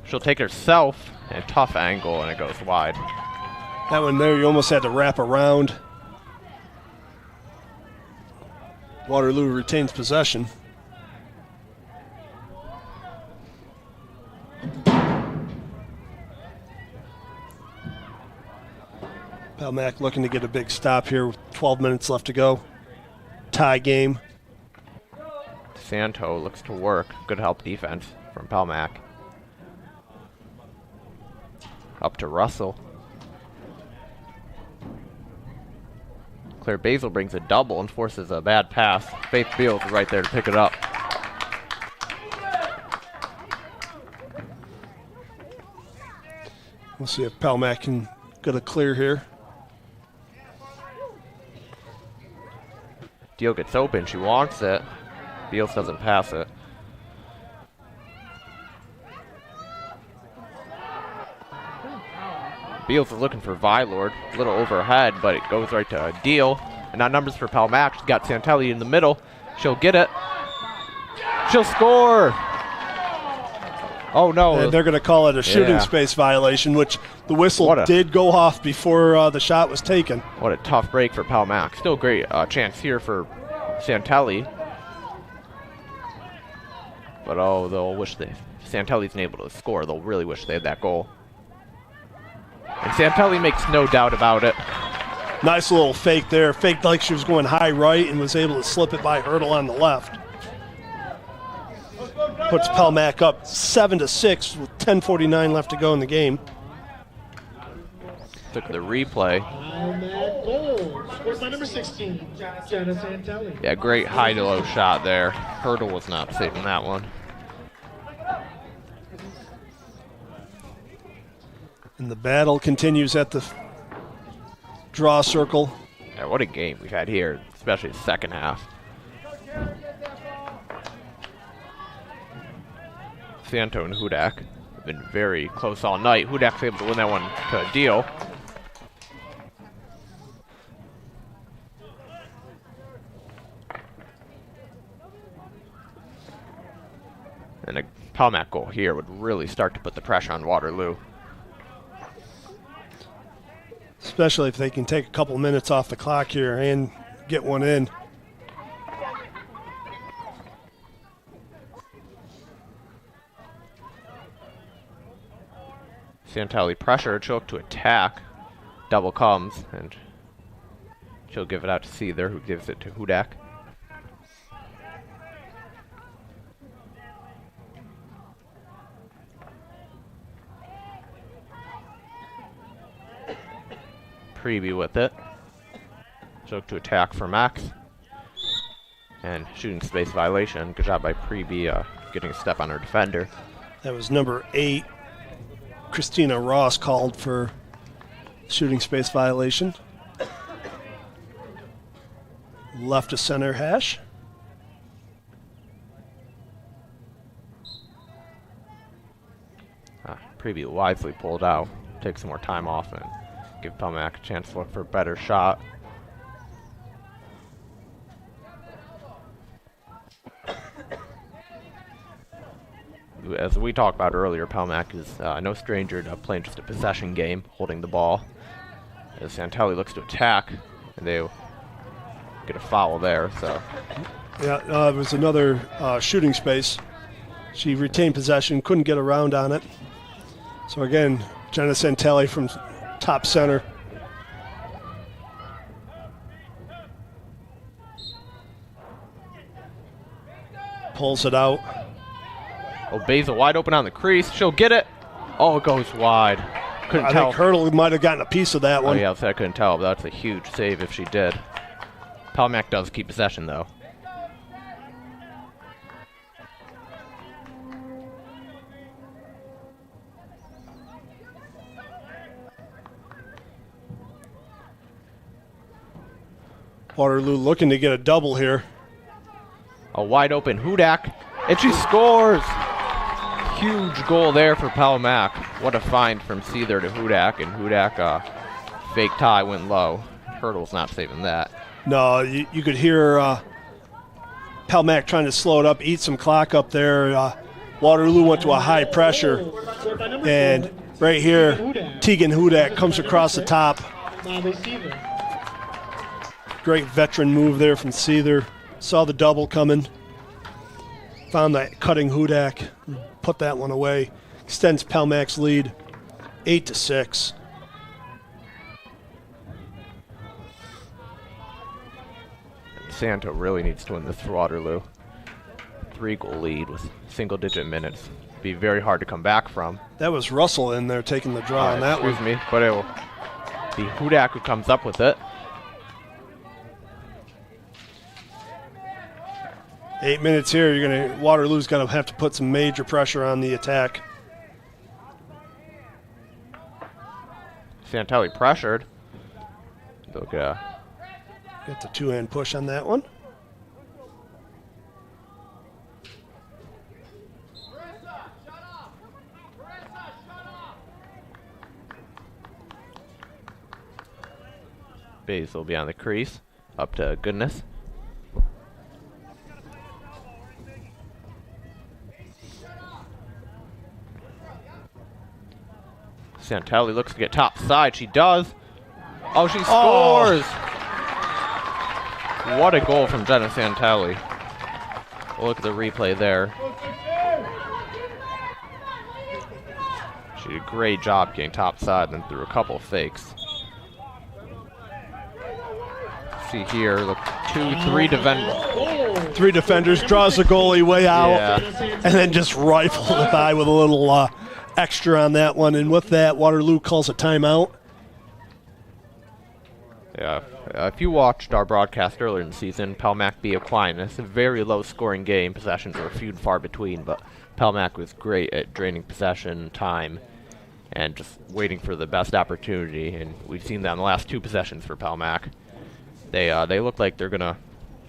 She'll take herself, and tough angle, and it goes wide. That one there, you almost had to wrap around. Waterloo retains possession. Palmac looking to get a big stop here with 12 minutes left to go. Tie game. Santo looks to work. Good help defense from Palmac. Up to Russell. Claire Basil brings a double and forces a bad pass. Faith Beals is right there to pick it up. We'll see if Palmac can get a clear here. Deal gets open. She wants it. Beals doesn't pass it. Beals is looking for Vylord. A little overhead, but it goes right to Deal. And now numbers for Palmac. She's got Santelli in the middle. She'll get it. She'll score. Oh, no. And they're going to call it a shooting space violation, which the whistle did go off before the shot was taken. What a tough break for Palmac. Still great chance here for Santelli. But, oh, they'll wish Santelli's able to score. They'll really wish they had that goal. And Santelli makes no doubt about it. Nice little fake there. Faked like she was going high right and was able to slip it by Hurdle on the left. Puts Palmac up 7-6 with 10:49 left to go in the game. Took the replay. Palmac goal. Scored by number 16, Jenna Santelli. Yeah, great high-to-low shot there. Hurdle was not safe in that one. And the battle continues at the draw circle. Yeah, what a game we've had here, especially the second half. Santo and Hudak have been very close all night. Hudak's able to win that one to Deal. And a Palmac goal here would really start to put the pressure on Waterloo. Especially if they can take a couple minutes off the clock here and get one in. Santelli pressured, she'll look to attack. Double comes, and she'll give it out to Seether, who gives it to Hudak. Preby with it. She'll look to attack for Max. And shooting space violation. Good job by Preby getting a step on her defender. That was number 8. Christina Ross called for shooting space violation. Left to center hash. Preby wisely pulled out. Take some more time off and give Palmac a chance to look for a better shot. as we talked about earlier, Palmac is no stranger to playing just a possession game, holding the ball. As Santelli looks to attack, and they get a foul there. So Yeah, it was another shooting space. She retained possession, couldn't get around on it. So again, Jenna Santelli from top center. Pulls it out. Oh, Basil wide open on the crease. She'll get it. Oh, it goes wide. Couldn't I tell. think Hurdle might have gotten a piece of that Oh, one. yeah, I couldn't tell, but that's a huge save if she did. Palmac does keep possession, though. Waterloo looking to get a double here. A wide open Hudak, and she scores! Huge goal there for Palmac. What a find from Seether to Hudak, and Hudak, fake tie went low. Hurdle's not saving that. No, you could hear Palmac trying to slow it up, eat some clock up there. Waterloo went to a high pressure, and right here, Tegan Hudak comes across the top. Great veteran move there from Seether. Saw the double coming. Found that cutting Hudak. Put that one away. Extends Palmac's lead 8-6. Santo really needs to win this for Waterloo. 3-goal lead with single-digit minutes. Be very hard to come back from. That was Russell in there taking the draw on that one. Excuse me, but it will be Hudak who comes up with it. 8 minutes here. Waterloo's going to have to put some major pressure on the attack. Santelli pressured. Look, Get the two-hand push on that one. Basil will be on the crease. Up to Goodness. Santelli looks to get top side. She does. Oh, she scores! What a goal from Jenna Santelli. Look at the replay there. She did a great job getting top side and then threw a couple of fakes. See here, look, 3 defenders. 3 defenders, draws the goalie way out, Yeah. and then just rifles it by with a little extra on that one. And with that, Waterloo calls a timeout. Yeah, if you watched our broadcast earlier in the season, Palmac beat Aquinas. A very low-scoring game. Possessions were few and far between, but Palmac was great at draining possession time and just waiting for the best opportunity. And we've seen that in the last 2 possessions for Palmac. They look like they're gonna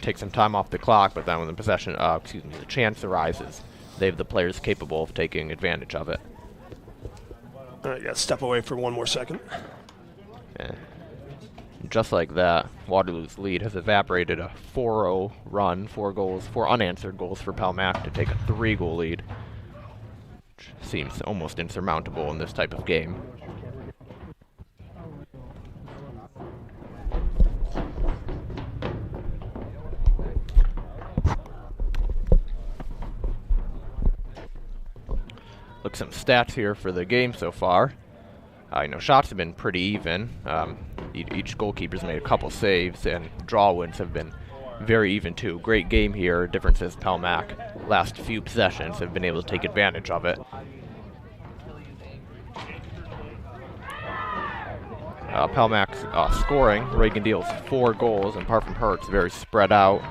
take some time off the clock, but then when the the chance arises, they have the players capable of taking advantage of it. All right, got to step away for one more second. Yeah. Just like that, Waterloo's lead has evaporated. A 4-0 run, 4 unanswered goals for Palmac to take a 3-goal lead, which seems almost insurmountable in this type of game. Look, some stats here for the game so far. Shots have been pretty even. Each goalkeeper's made a couple saves, and draw wins have been very even too. Great game here. Difference is Palmac, last few possessions, have been able to take advantage of it. Palmac's scoring. Reagan deals 4 goals, and apart from her, it's very spread out.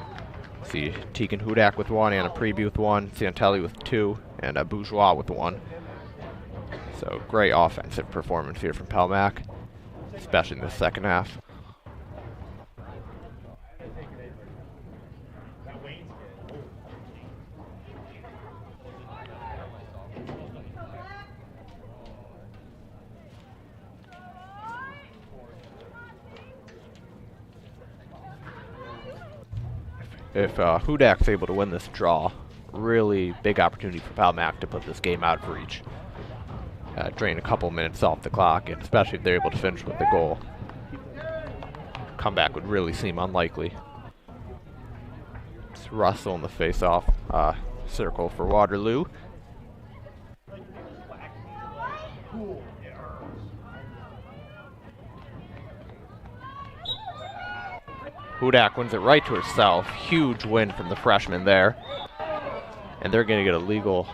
See Tegan Hudak with 1, Anna Preview with 1, Santelli with 2, and Bourgeois with 1. So great offensive performance here from Palmac, especially in the second half. If Hudak's able to win this draw, really big opportunity for Palmac to put this game out of reach. Drain a couple minutes off the clock, and especially if they're able to finish with a goal. Comeback would really seem unlikely. It's Russell in the face-off circle for Waterloo. Hudak wins it right to herself. Huge win from the freshman there. And they're going to get a legal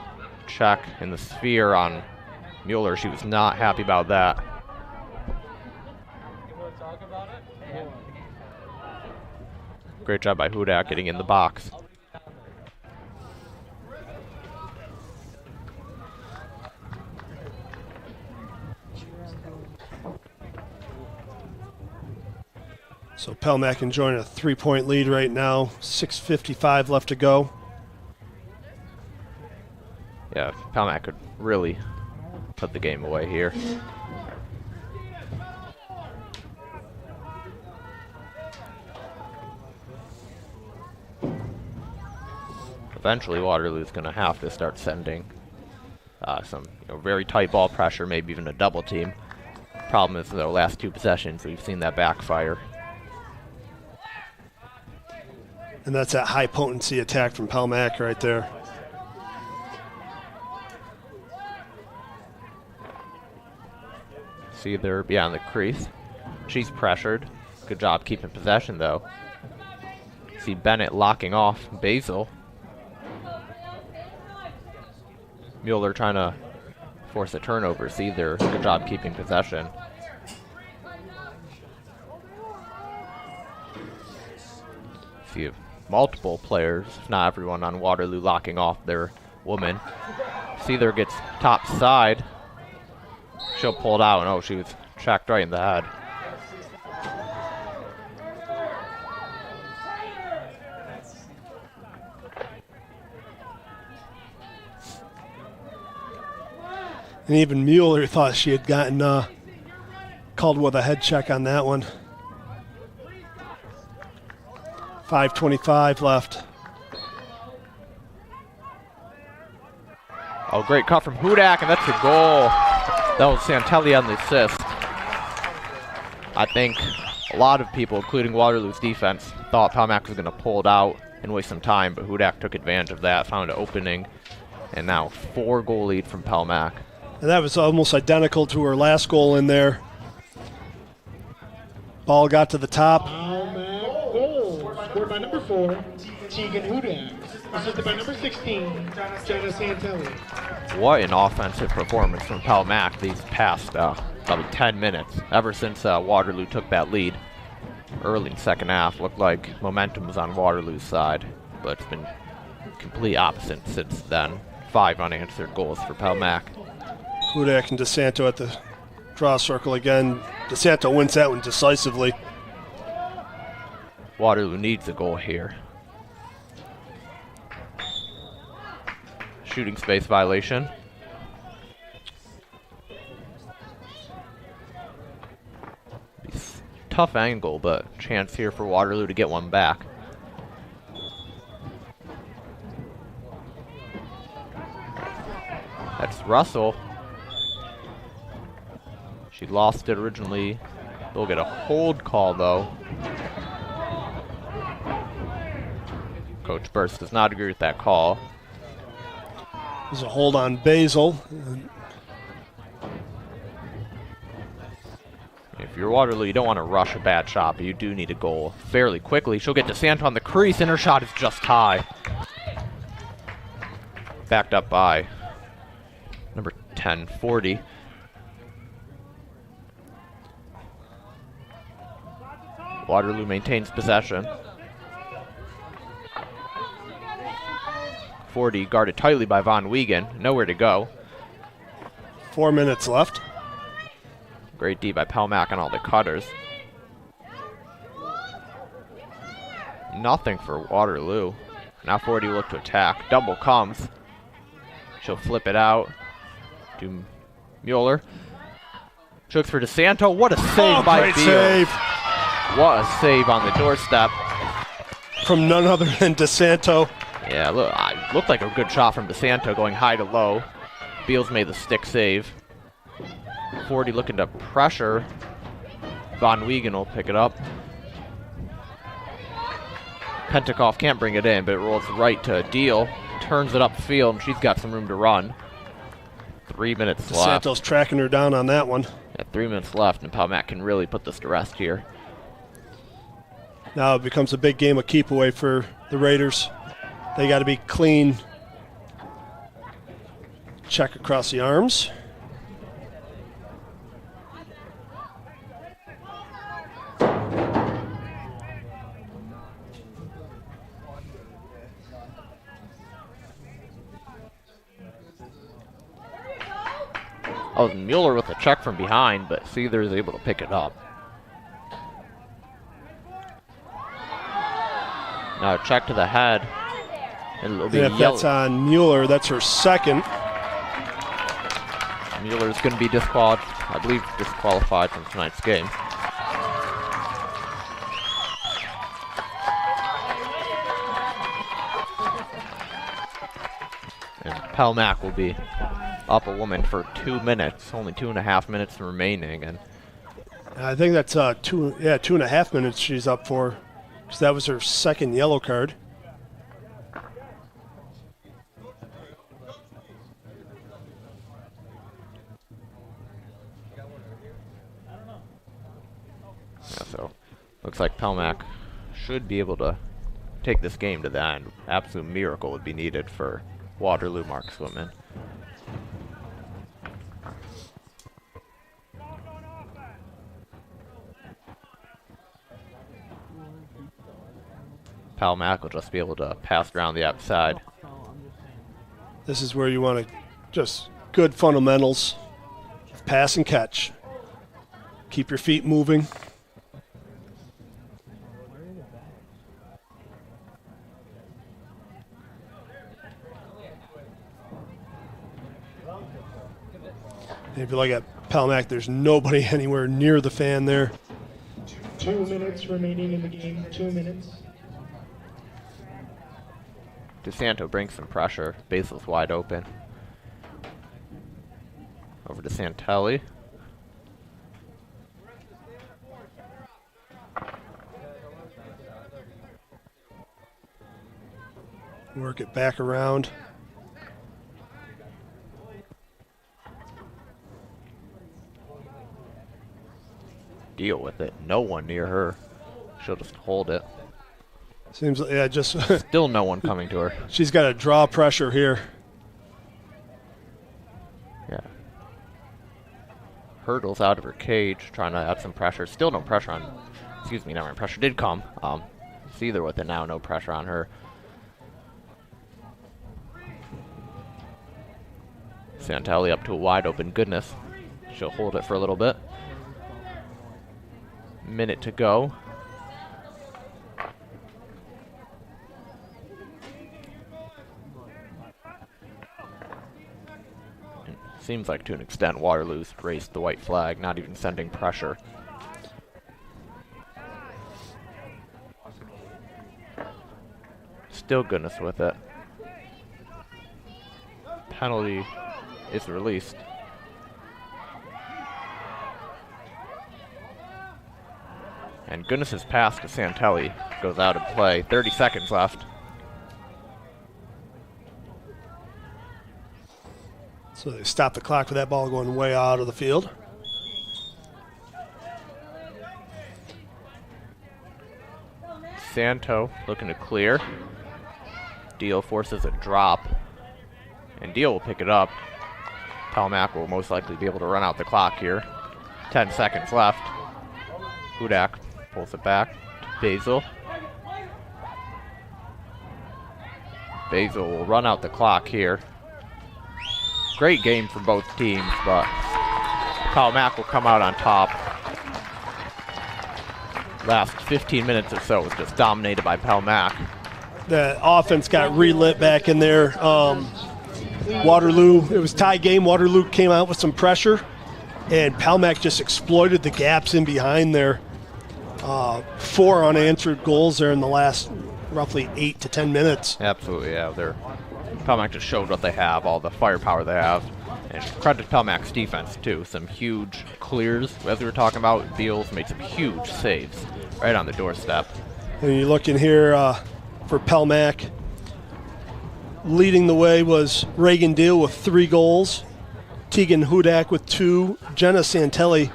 check in the sphere on Mueller. She was not happy about that. You want to talk about it? Yeah. Great job by Hudak getting in the box. So Palmac enjoying a 3-point lead right now. 6:55 left to go. Yeah, Palmac could really put the game away here. Eventually, Waterloo's going to have to start sending some very tight ball pressure, maybe even a double team. Problem is, though, last 2 possessions, we've seen that backfire. And that's that high potency attack from Palmac right there. See, they're beyond the crease. She's pressured. Good job keeping possession, though. See Bennett locking off Basil. Mueller trying to force a turnover. See, they're good job keeping possession. See multiple players, if not everyone, on Waterloo locking off their woman. Seether gets top side. She'll pull it out, and oh, she was checked right in the head. And even Mueller thought she had gotten called with a head check on that one. 5:25 left. Oh, great cut from Hudak, and that's a goal. That was Santelli on the assist. I think a lot of people, including Waterloo's defense, thought Palmac was going to pull it out and waste some time, but Hudak took advantage of that, found an opening, and now 4-goal lead from Palmac. And that was almost identical to her last goal in there. Ball got to the top. Goal scored by number 4, Tegan Hudak. Assisted by number 16, Jenna Santelli. What an offensive performance from Palmac these past probably 10 minutes. Ever since Waterloo took that lead early in the second half, looked like momentum was on Waterloo's side, but it's been complete opposite since then. 5 unanswered goals for Palmac. Hudak and DeSanto at the draw circle again. DeSanto wins that one decisively. Waterloo needs a goal here. Shooting space violation. Tough angle, but chance here for Waterloo to get one back. That's Russell. She lost it originally. They'll get a hold call, though. Coach Burst does not agree with that call. There's a hold on Basil. If you're Waterloo, you don't want to rush a bad shot, but you do need a goal fairly quickly. She'll get DeSanto on the crease, and her shot is just high. Backed up by number 10, 40. Waterloo maintains possession. 40 guarded tightly by Von Wiegen. Nowhere to go. 4 minutes left. Great D by Palmac on all the cutters. Nothing for Waterloo. Now 40 will look to attack. Double comes. She'll flip it out to Mueller. She looks for DeSanto. What a save by great Beal. save. What a save on the doorstep. From none other than DeSanto. Yeah, look, Looked like a good shot from DeSanto going high to low. Beals made the stick save. 40 looking to pressure. Von Wiegen will pick it up. Pentecoff can't bring it in, but it rolls right to Deal. Turns it upfield, and she's got some room to run. 3 minutes left. DeSanto's tracking her down on that one. Yeah, 3 minutes left, and Palmac can really put this to rest here. Now it becomes a big game of keep away for the Raiders. They got to be clean. Check across the arms. Oh, Mueller with a check from behind, but Seether is able to pick it up. Now a check to the head. And it'll be And if that's on Mueller, that's her second. Mueller's going to be disqualified from tonight's game. And Palmac will be up a woman for 2 minutes, only 2.5 minutes remaining, and I think that's 2.5 minutes she's up for, because that was her second yellow card. yeah, so looks like Palmac should be able to take this game to the end. Absolute miracle would be needed for Waterloo-Marcus women. Palmac will just be able to pass around the outside. This is where you want to just good fundamentals, pass and catch. Keep your feet moving. And if you look at Palmac, there's nobody anywhere near the fan there. 2 minutes remaining in the game. 2 minutes. DeSanto brings some pressure. Basil's wide open. Over to Santelli. Work it back around. Deal with it. No one near her. She'll just hold it. Seems like, yeah, just Still no one coming to her. she's got to draw pressure here. Yeah. Hurdles out of her cage, trying to add some pressure. Still no pressure on. Excuse me, no pressure did come. Seether with it now, no pressure on her. Santelli up to a wide open goodness. She'll hold it for a little bit. Minute to go. Seems like to an extent Waterloo's raised the white flag, not even sending pressure. Still goodness with it. Penalty is released. And Goodness's pass to Santelli goes out of play. 30 seconds left. So they stop the clock with that ball going way out of the field. Santo looking to clear. Deal forces a drop. And Deal will pick it up. Palmac will most likely be able to run out the clock here. 10 seconds left. Hudak pulls it back to Basil. Basil will run out the clock here. Great game for both teams, but Palmac will come out on top. Last 15 minutes or so was just dominated by Palmac. The offense got relit back in there. Waterloo, it was tie game. Waterloo came out with some pressure, and Palmac just exploited the gaps in behind there. 4 unanswered goals there in the last roughly 8 to 10 minutes. Absolutely, yeah. They're Pelmac just showed what they have, all the firepower they have. And credit to Pelmac's defense, too. Some huge clears, as we were talking about. Beals made some huge saves right on the doorstep. And you look in here for Pelmac. Leading the way was Reagan Deal with 3 goals. Tegan Hudak with 2. Jenna Santelli,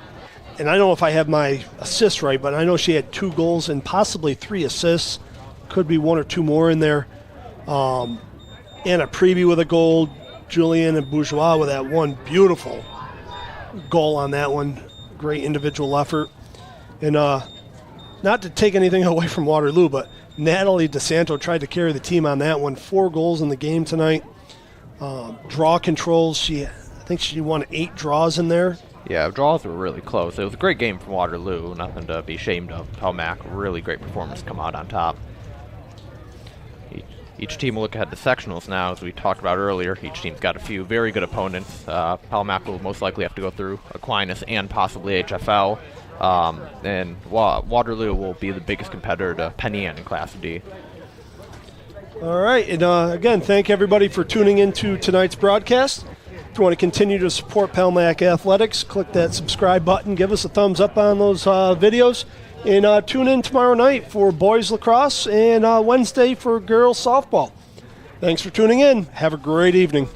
and I don't know if I have my assists right, but I know she had 2 goals and possibly 3 assists. Could be 1 or 2 more in there. Anna Preby with a goal. Julianne and Bourgeois with that one beautiful goal on that one. Great individual effort. And not to take anything away from Waterloo, but Natalie DeSanto tried to carry the team on that one. 4 goals in the game tonight. Draw controls. I think she won 8 draws in there. Yeah, draws were really close. It was a great game from Waterloo. Nothing to be ashamed of. Pelmac, really great performance, come out on top. Each team will look ahead to sectionals now, as we talked about earlier. Each team's got a few very good opponents. Pelmac will most likely have to go through Aquinas and possibly HFL. And Waterloo will be the biggest competitor to Penny Ann in Class D. All right, and again, thank everybody for tuning into tonight's broadcast. If you want to continue to support Pelmac Athletics, click that subscribe button, give us a thumbs up on those videos, and tune in tomorrow night for boys lacrosse and Wednesday for girls softball. Thanks for tuning in. Have a great evening.